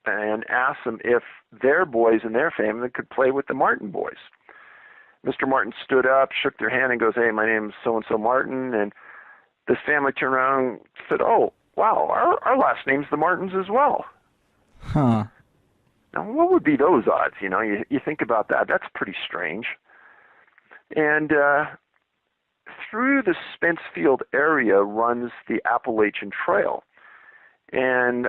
and asks them if their boys and their family could play with the Martin boys. Mr. Martin stood up, shook their hand, and goes, "Hey, my name's so-and-so Martin." And this family turned around and said, "Oh, wow, our last name's the Martins as well." Huh. Now, what would be those odds? You know, you think about that. That's pretty strange. And through the Spence Field area runs the Appalachian Trail. And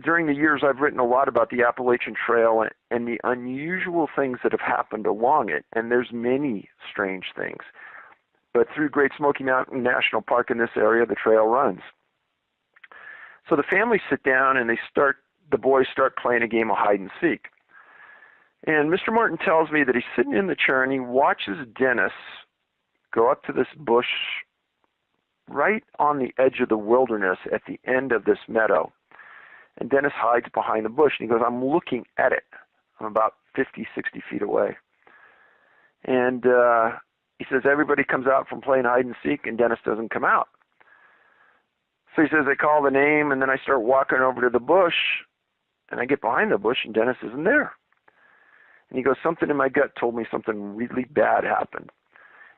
during the years, I've written a lot about the Appalachian Trail and the unusual things that have happened along it. And there's many strange things. But through Great Smoky Mountain National Park in this area, the trail runs. So the families sit down and the boys start playing a game of hide and seek. And Mr. Martin tells me that he's sitting in the chair and he watches Dennis go up to this bush right on the edge of the wilderness at the end of this meadow. And Dennis hides behind the bush and he goes, "I'm looking at it. I'm about 50, 60 feet away." And he says, everybody comes out from playing hide and seek and Dennis doesn't come out. So he says, I call the name and then I start walking over to the bush and I get behind the bush and Dennis isn't there. And he goes, something in my gut told me something really bad happened.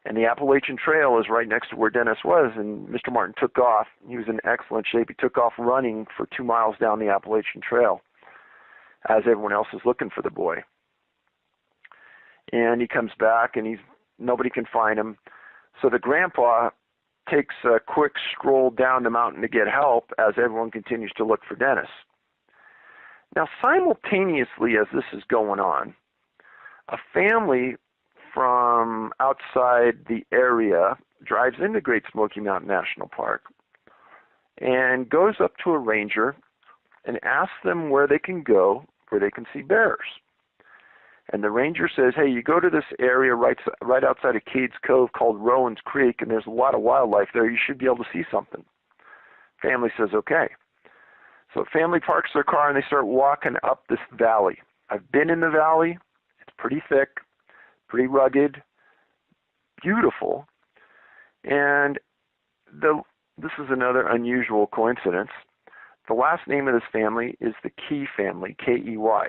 And the Appalachian Trail is right next to where Dennis was, and Mr. Martin took off. He was in excellent shape. He took off running for 2 miles down the Appalachian Trail as everyone else is looking for the boy. And he comes back, and nobody can find him. So the grandpa takes a quick stroll down the mountain to get help as everyone continues to look for Dennis. Now, simultaneously as this is going on, a family from outside the area drives into Great Smoky Mountain National Park and goes up to a ranger and asks them where they can go, where they can see bears. And the ranger says, hey, you go to this area right outside of Cades Cove called Rowan's Creek, and there's a lot of wildlife there. You should be able to see something. Family says, okay. So family parks their car, and they start walking up this valley. I've been in the valley. It's pretty thick, pretty rugged, beautiful. And this is another unusual coincidence. The last name of this family is the Key family, K-E-Y.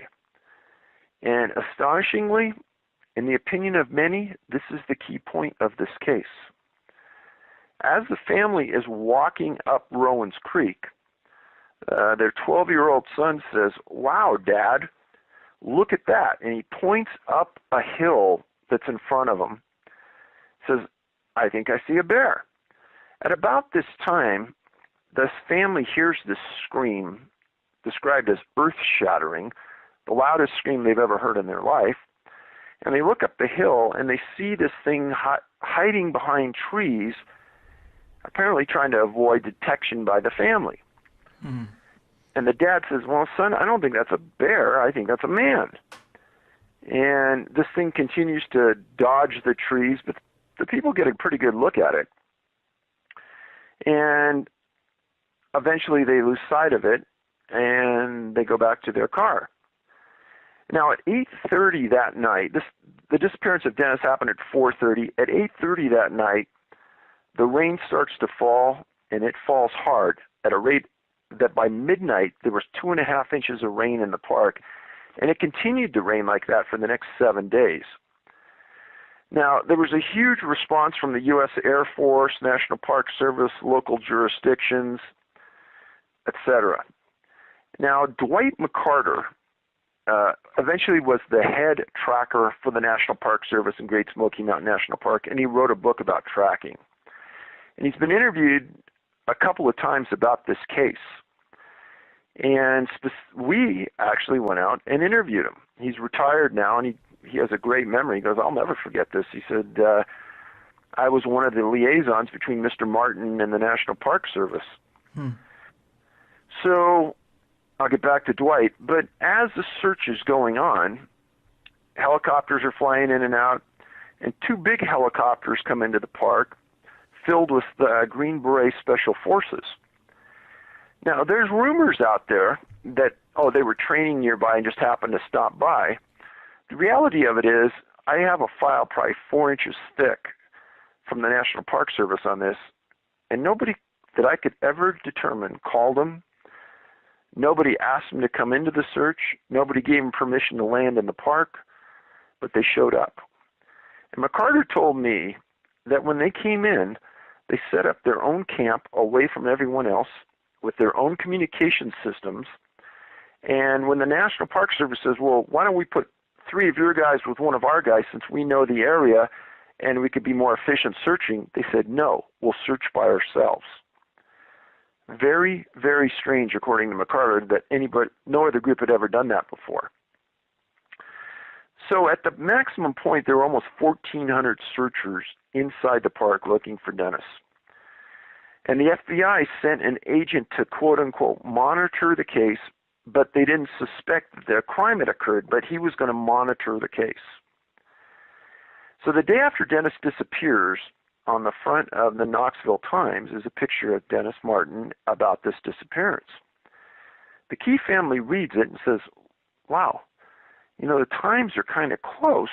And astonishingly, in the opinion of many, this is the key point of this case. As the family is walking up Rowan's Creek, their 12-year-old son says, wow, Dad, look at that. And he points up a hill that's in front of him. Says, I think I see a bear. At about this time, this family hears this scream, described as earth-shattering, the loudest scream they've ever heard in their life. And they look up the hill, and they see this thing hiding behind trees, apparently trying to avoid detection by the family. Hmm. And the dad says, well, son, I don't think that's a bear. I think that's a man. And this thing continues to dodge the trees, but the people get a pretty good look at it. And eventually they lose sight of it, and they go back to their car. Now, at 8:30 that night, the disappearance of Dennis happened at 4:30. At 8:30 that night, the rain starts to fall, and it falls hard at a rate that by midnight there was 2.5 inches of rain in the park, and it continued to rain like that for the next 7 days. Now, there was a huge response from the U.S. Air Force, National Park Service, local jurisdictions, etc. Now, Dwight McCarter eventually was the head tracker for the National Park Service in Great Smoky Mountain National Park, and he wrote a book about tracking. And he's been interviewed a couple of times about this case. And we actually went out and interviewed him. He's retired now, and he has a great memory. He goes, I'll never forget this. He said, I was one of the liaisons between Mr. Martin and the National Park Service. So I'll get back to Dwight. But as the search is going on, helicopters are flying in and out, and 2 big helicopters come into the park filled with the Green Beret Special Forces. Now, there's rumors out there that, they were training nearby and just happened to stop by. The reality of it is, I have a file probably 4 inches thick from the National Park Service on this, and nobody that I could ever determine called them. Nobody asked them to come into the search. Nobody gave them permission to land in the park, but they showed up. And McCarter told me that when they came in, they set up their own camp away from everyone else with their own communication systems. And when the National Park Service says, well, why don't we put 3 of your guys with 1 of our guys since we know the area and we could be more efficient searching, they said, no, we'll search by ourselves. Very, very strange, according to McCarter, that no other group had ever done that before. So at the maximum point, there were almost 1,400 searchers inside the park looking for Dennis. And the FBI sent an agent to, quote-unquote, monitor the case, but they didn't suspect that the crime had occurred, but he was going to monitor the case. So the day after Dennis disappears, on the front of the Knoxville Times is a picture of Dennis Martin about this disappearance. The Key family reads it and says, wow, the times are kind of close.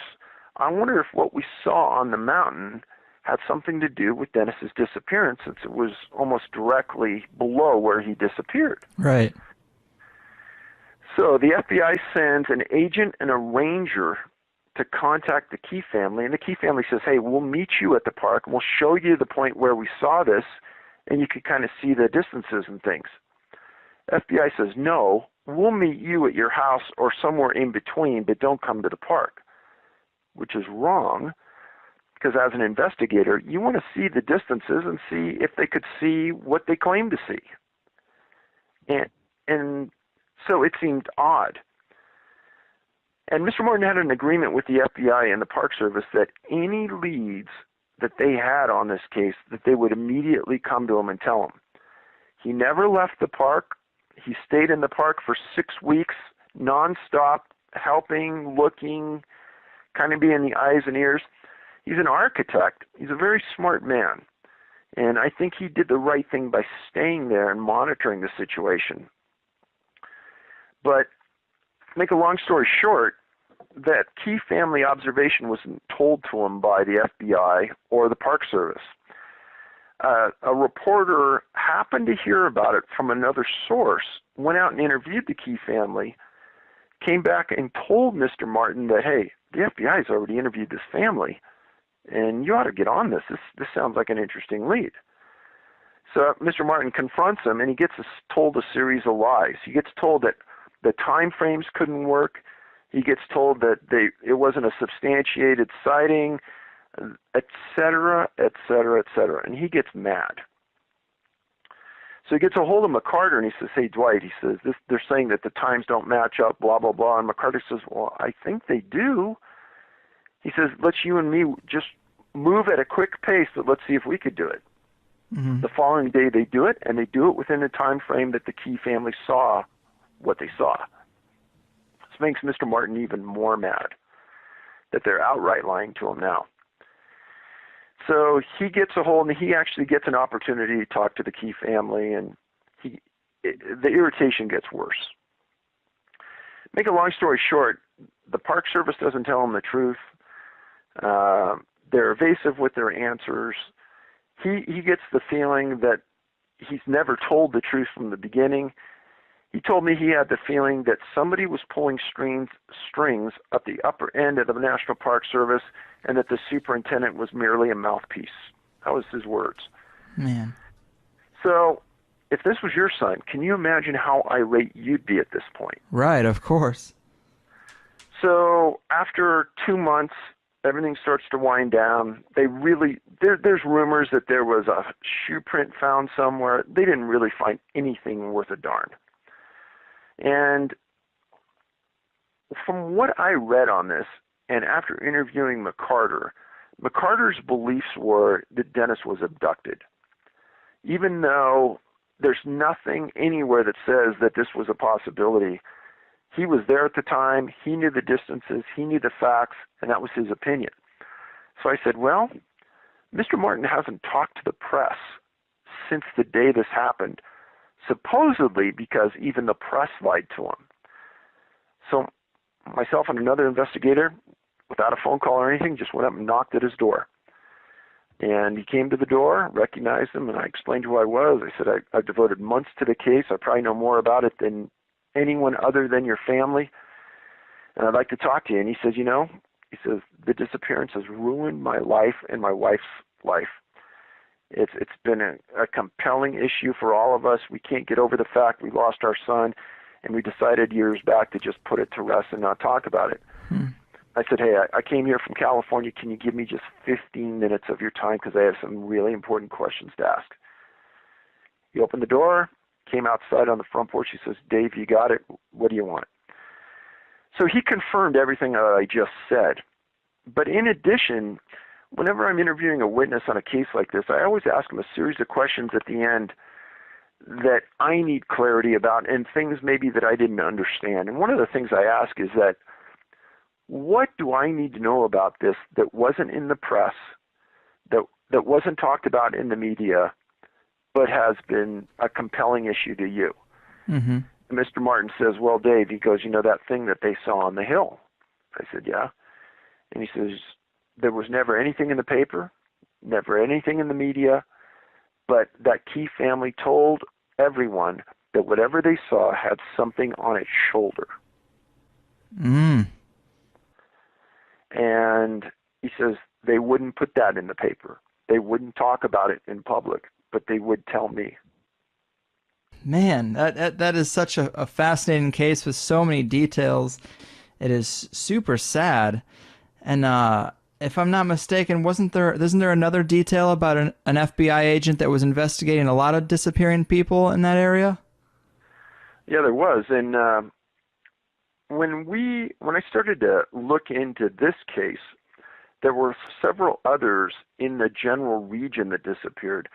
I wonder if what we saw on the mountain had something to do with Dennis's disappearance, since it was almost directly below where he disappeared. Right. So the FBI sends an agent and a ranger to contact the Key family, and the Key family says, hey, we'll meet you at the park, and we'll show you the point where we saw this, and you can kind of see the distances and things. FBI says, no, we'll meet you at your house or somewhere in between, but don't come to the park, which is wrong, because as an investigator, you want to see the distances and see if they could see what they claim to see. And so it seemed odd. And Mr. Martin had an agreement with the FBI and the Park Service that any leads that they had on this case, that they would immediately come to him and tell him. He never left the park. He stayed in the park for 6 weeks, nonstop, helping, looking, kind of being the eyes and ears. He's an architect. He's a very smart man. And I think he did the right thing by staying there and monitoring the situation. But make a long story short, that key family observation wasn't told to him by the FBI or the Park Service. A reporter happened to hear about it from another source, went out and interviewed the key family, came back and told Mr. Martin that, hey, the FBI has already interviewed this family, and you ought to get on this. This sounds like an interesting lead. So Mr. Martin confronts him, and he gets told a series of lies. He gets told that the time frames couldn't work. He gets told that it wasn't a substantiated sighting, et cetera, et cetera, et cetera. And he gets mad. So he gets a hold of McCarter, and he says, hey, Dwight, he says, they're saying that the times don't match up, blah, blah, blah. And McCarter says, well, I think they do. He says, let's you and me just move at a quick pace, but let's see if we could do it. Mm-hmm. The following day they do it, and they do it within the time frame that the key family saw what they saw. This makes Mr. Martin even more mad that they're outright lying to him now. So he gets a hold, and he actually gets an opportunity to talk to the key family, and the irritation gets worse. Make a long story short, the Park Service doesn't tell him the truth. They're evasive with their answers. He gets the feeling that he's never told the truth from the beginning. He told me he had the feeling that somebody was pulling strings up the upper end of the National Park Service, and that the superintendent was merely a mouthpiece. That was his words. Man. So if this was your son, can you imagine how irate you'd be at this point? Right, of course. So after 2 months, everything starts to wind down. There's rumors that there was a shoe print found somewhere. They didn't really find anything worth a darn. And from what I read on this, and after interviewing McCarter's beliefs were that Dennis was abducted. Even though there's nothing anywhere that says that this was a possibility, he was there at the time, he knew the distances, he knew the facts, and that was his opinion. So I said, well, Mr. Martin hasn't talked to the press since the day this happened, supposedly because even the press lied to him. So myself and another investigator, without a phone call or anything, just went up and knocked at his door. And he came to the door, recognized him, and I explained who I was. I said, I've devoted months to the case. I probably know more about it than anyone other than your family, and I'd like to talk to you. And he says, he says, the disappearance has ruined my life and my wife's life. It's been a compelling issue for all of us. We can't get over the fact we lost our son, and we decided years back to just put it to rest and not talk about it. I said, hey, I came here from California. Can you give me just 15 minutes of your time because I have some really important questions to ask? He opened the door, came outside on the front porch. He says, Dave, you got it. What do you want? So he confirmed everything that I just said. But in addition, whenever I'm interviewing a witness on a case like this, I always ask them a series of questions at the end that I need clarity about and things maybe that I didn't understand. And one of the things I ask is that, what do I need to know about this that wasn't in the press, that wasn't talked about in the media, but has been a compelling issue to you? Mm-hmm. Mr. Martin says, well, Dave, he goes, that thing that they saw on the hill? I said, yeah. And he says, there was never anything in the paper, never anything in the media, but that Key family told everyone that whatever they saw had something on its shoulder. Mm. And he says they wouldn't put that in the paper. They wouldn't talk about it in public, but they would tell me. Man, that is such a fascinating case with so many details. It is super sad. And if I'm not mistaken, isn't there another detail about an FBI agent that was investigating a lot of disappearing people in that area? Yeah, there was. And when I started to look into this case, there were several others in the general region that disappeared.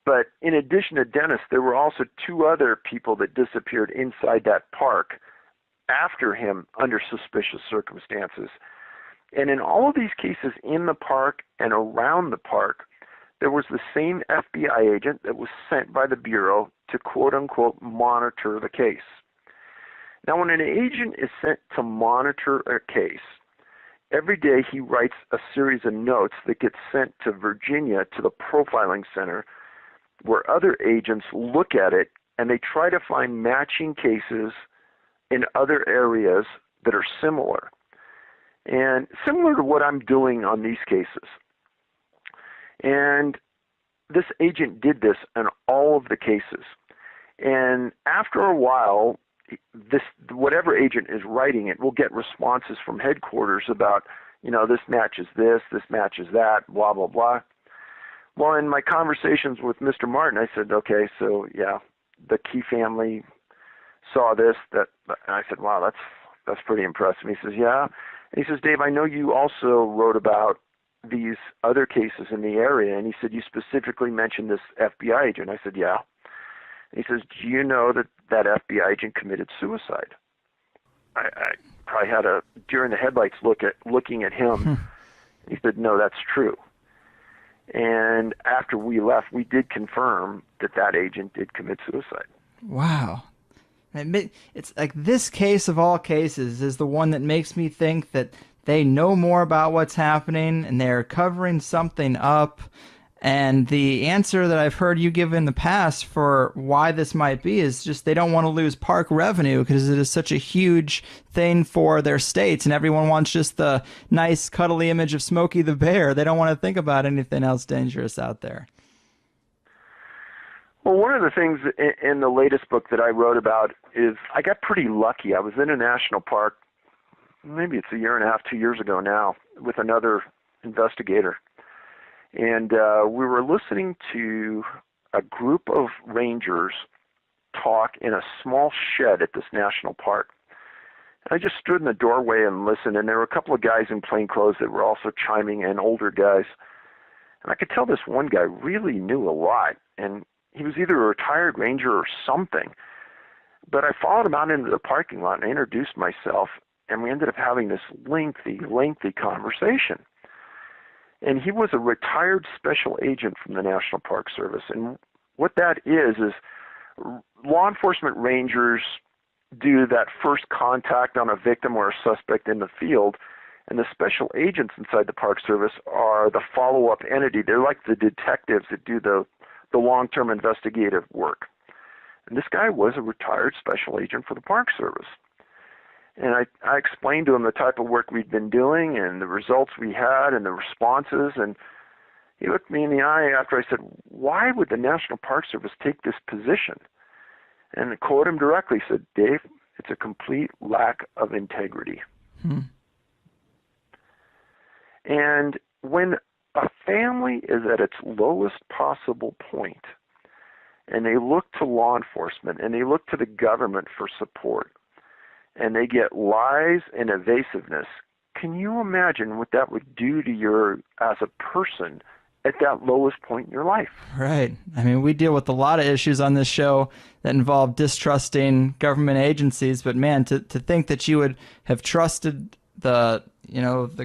But in addition to Dennis, there were also 2 other people that disappeared inside that park after him under suspicious circumstances. And in all of these cases in the park and around the park, there was the same FBI agent that was sent by the Bureau to quote-unquote monitor the case. Now, when an agent is sent to monitor a case, every day he writes a series of notes that get sent to Virginia to the profiling center, where other agents look at it and they try to find matching cases in other areas that are similar. And similar to what I'm doing on these cases. And this agent did this in all of the cases. And after a while, whatever agent is writing it will get responses from headquarters about, this matches this matches that, blah, blah, blah. Well, in my conversations with Mr. Martin, I said, okay, so yeah, the Key family saw this. And I said, wow, that's pretty impressive. He says, yeah. And he says, Dave, I know you also wrote about these other cases in the area. And he said, you specifically mentioned this FBI agent. I said, yeah. And he says, do you know that FBI agent committed suicide? I probably had a deer in the headlights looking at him. He said, no, that's true. And after we left, we did confirm that agent did commit suicide. Wow. It's like this case of all cases is the one that makes me think that they know more about what's happening and they're covering something up. And the answer that I've heard you give in the past for why this might be is just they don't want to lose park revenue because it is such a huge thing for their states and everyone wants just the nice cuddly image of Smokey the Bear. They don't want to think about anything else dangerous out there. Well, one of the things in the latest book that I wrote about is I got pretty lucky. I was in a national park, maybe it's 1.5 years, 2 years ago now, with another investigator. And we were listening to a group of rangers talk in a small shed at this national park. I just stood in the doorway and listened, and there were a couple of guys in plain clothes that were also chiming in, older guys. And I could tell this one guy really knew a lot, and he was either a retired ranger or something. But I followed him out into the parking lot and I introduced myself, and we ended up having this lengthy conversation. And he was a retired special agent from the National Park Service. And what that is law enforcement rangers do that first contact on a victim or a suspect in the field, and the special agents inside the Park Service are the follow-up entity. They're like the detectives that do the long-term investigative work. And this guy was a retired special agent for the Park Service. And I explained to him the type of work we'd been doing and the results we had and the responses. And he looked me in the eye after I said, why would the National Park Service take this position? And to quote him directly, said, Dave, it's a complete lack of integrity. And when a family is at its lowest possible point, and they look to law enforcement, and they look to the government for support, and they get lies and evasiveness, can you imagine what that would do to you as a person at that lowest point in your life? Right. I mean, we deal with a lot of issues on this show that involve distrusting government agencies, but man, to think that you would have trusted the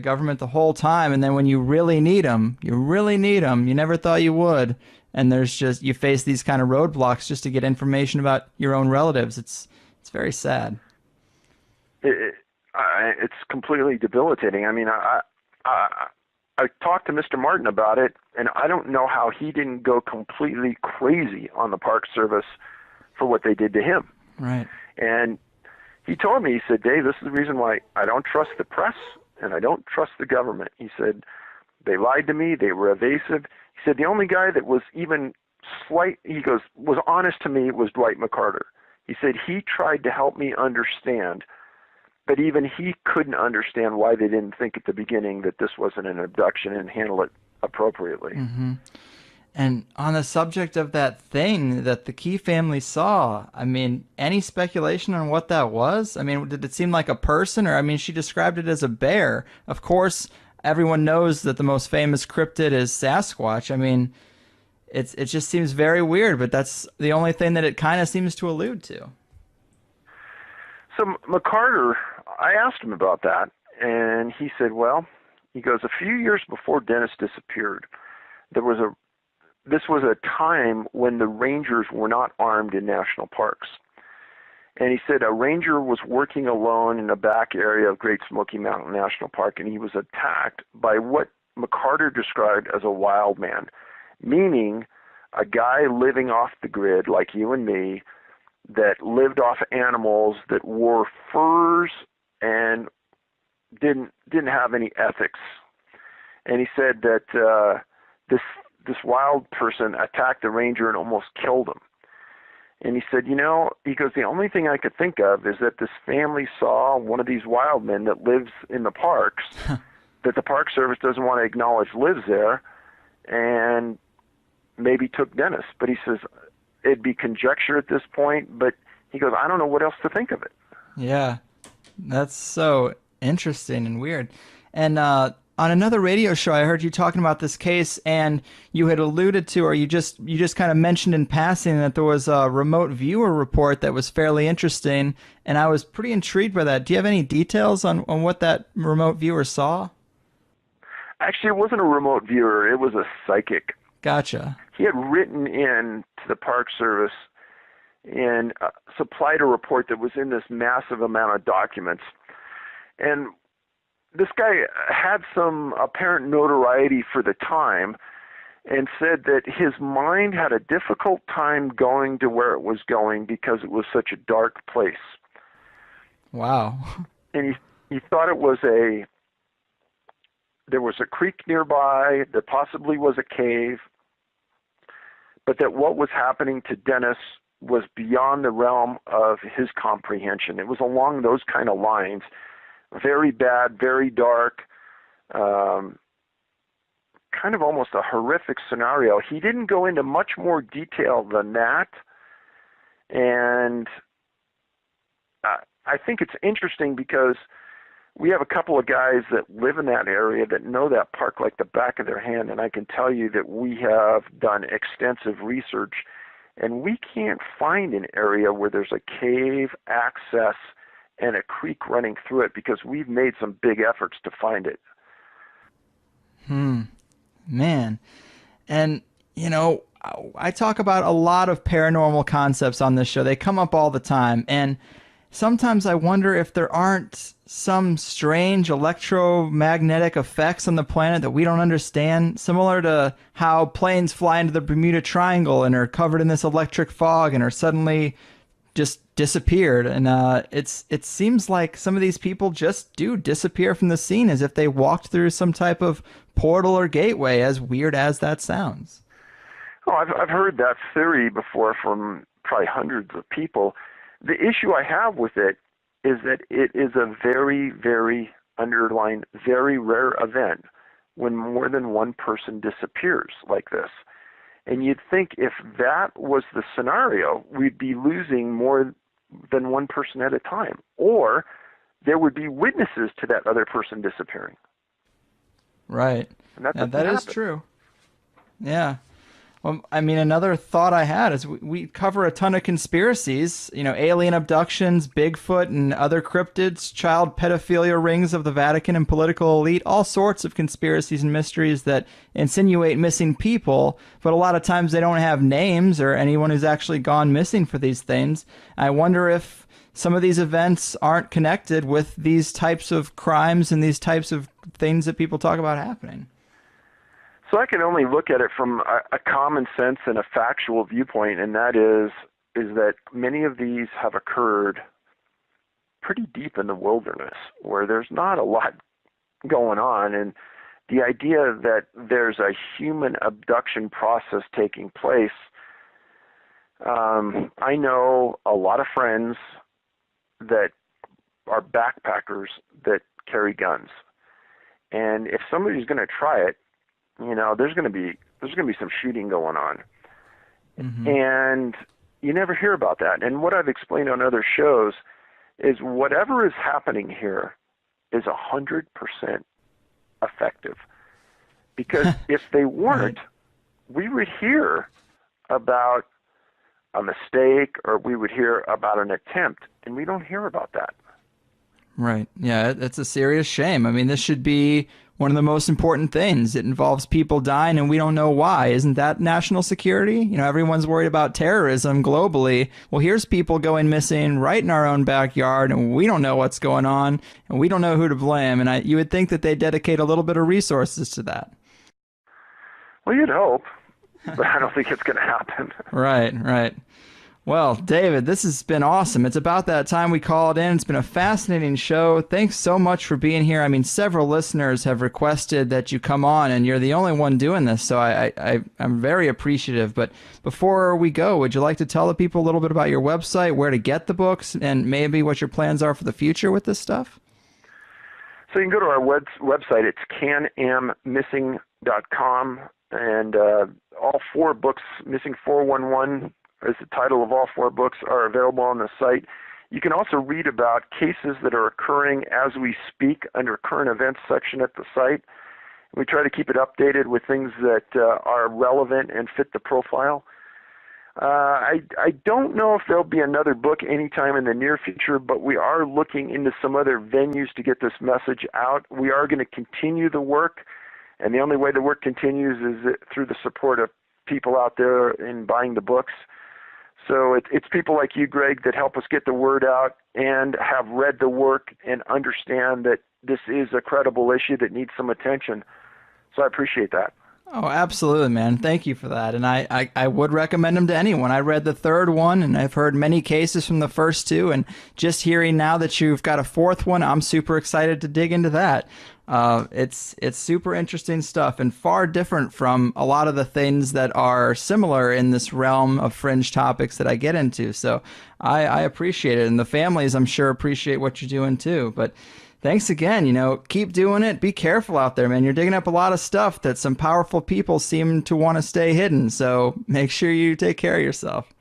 government the whole time, and then when you really need them, you never thought you would, and you face these kind of roadblocks just to get information about your own relatives. It's very sad. It's completely debilitating. I mean, I talked to Mr. Martin about it, and I don't know how he didn't go completely crazy on the Park Service for what they did to him. Right. And he told me, he said, Dave, this is the reason why I don't trust the press and I don't trust the government. He said, they lied to me, they were evasive. He said, the only guy that was even was honest to me was Dwight McCarter. He said, he tried to help me understand, but even he couldn't understand why they didn't think at the beginning that this wasn't an abduction and handle it appropriately. Mm-hmm. And on the subject of that thing that the Key family saw, I mean, any speculation on what that was? I mean, did it seem like a person? Or, I mean, she described it as a bear. Of course, everyone knows that the most famous cryptid is Sasquatch. I mean, it just seems very weird, but that's the only thing that it kind of seems to allude to. So McCarter, I asked him about that, and he said, well, He goes, a few years before Dennis disappeared, this was a time when the rangers were not armed in national parks. And he said a ranger was working alone in the back area of Great Smoky Mountain National Park, and he was attacked by what McCarter described as a wild man, meaning a guy living off the grid like you and me that lived off animals, that wore furs and didn't have any ethics. And he said that this wild person attacked the ranger and almost killed him. And he said, he goes, the only thing I could think of is that this family saw one of these wild men that lives in the parks, that the Park Service doesn't want to acknowledge lives there, and maybe took Dennis. But he says it'd be conjecture at this point, but he goes, I don't know what else to think of it. Yeah, that's so interesting and weird. And on another radio show, I heard you talking about this case, and you had alluded to, or you just kind of mentioned in passing that there was a remote viewer report that was fairly interesting, and I was pretty intrigued by that. Do you have any details on what that remote viewer saw? Actually, it wasn't a remote viewer. It was a psychic. Gotcha. He had written in to the Park Service and supplied a report that was in this massive amount of documents. And this guy had some apparent notoriety for the time and said that his mind had a difficult time going to where it was going because it was such a dark place. Wow. And he thought there was a creek nearby, that possibly was a cave, but that what was happening to Dennis was beyond the realm of his comprehension. It was along those kind of lines. Very bad, very dark, kind of almost a horrific scenario. He didn't go into much more detail than that, and I think it's interesting because we have a couple of guys that live in that area that know that park like the back of their hand, and I can tell you that we have done extensive research, and we can't find an area where there's a cave access and a creek running through it because we've made some big efforts to find it. Man. And, I talk about a lot of paranormal concepts on this show. They come up all the time. And sometimes I wonder if there aren't some strange electromagnetic effects on the planet that we don't understand, similar to how planes fly into the Bermuda Triangle and are covered in this electric fog and are suddenly just disappeared. And it seems like some of these people just do disappear from the scene as if they walked through some type of portal or gateway, as weird as that sounds. Oh, I've heard that theory before from probably hundreds of people. The issue I have with it is that it is a very, very underlined, very rare event when more than one person disappears like this. And you'd think if that was the scenario, we'd be losing more than one person at a time, or there would be witnesses to that other person disappearing. Right. And that is true. Yeah. Well, I mean, another thought I had is we cover a ton of conspiracies, alien abductions, Bigfoot and other cryptids, child pedophilia rings of the Vatican and political elite, all sorts of conspiracies and mysteries that insinuate missing people, but a lot of times they don't have names or anyone who's actually gone missing for these things. I wonder if some of these events aren't connected with these types of crimes and these types of things that people talk about happening. So I can only look at it from a common sense and a factual viewpoint, and that is that many of these have occurred pretty deep in the wilderness where there's not a lot going on. And the idea that there's a human abduction process taking place, I know a lot of friends that are backpackers that carry guns. And if somebody's going to try it, there's going to be some shooting going on. Mm-hmm. And you never hear about that. And what I've explained on other shows is whatever is happening here is 100% effective. Because if they weren't, right, we would hear about a mistake or we would hear about an attempt, and we don't hear about that. Right. Yeah, it's a serious shame. I mean, this should be one of the most important things. It involves people dying and we don't know why. Isn't that national security? You know, everyone's worried about terrorism globally. Well, here's people going missing right in our own backyard and we don't know what's going on and we don't know who to blame. And you would think that they dedicate a little bit of resources to that. Well, you'd hope, but I don't think it's going to happen. Right, right. Well, David, this has been awesome. It's about that time we called in. It's been a fascinating show. Thanks so much for being here. I mean, several listeners have requested that you come on, and you're the only one doing this, so I'm very appreciative. But before we go, would you like to tell the people a little bit about your website, where to get the books, and maybe what your plans are for the future with this stuff? So you can go to our website. It's canammissing.com, and all 4 books, Missing 411, as the title of all 4 books, are available on the site. You can also read about cases that are occurring as we speak under current events section at the site. We try to keep it updated with things that are relevant and fit the profile. I don't know if there'll be another book anytime in the near future, but we are looking into some other venues to get this message out. We are going to continue the work, and the only way the work continues is through the support of people out there in buying the books. So it's people like you, Greg, that help us get the word out and have read the work and understand that this is a credible issue that needs some attention. So I appreciate that. Oh, absolutely, man. Thank you for that. And I would recommend them to anyone. I read the 3rd one, and I've heard many cases from the first 2. And just hearing now that you've got a 4th one, I'm super excited to dig into that. It's super interesting stuff and far different from a lot of the things that are similar in this realm of fringe topics that I get into. So I appreciate it. And the families, I'm sure, appreciate what you're doing too. But thanks again. You know, keep doing it. Be careful out there, man. You're digging up a lot of stuff that some powerful people seem to want to stay hidden. So make sure you take care of yourself.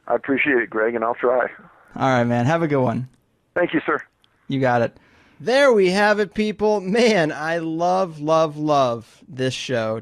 I appreciate it, Greg, and I'll try. All right, man. Have a good one. Thank you, sir. You got it. There we have it, people. Man, I love this show.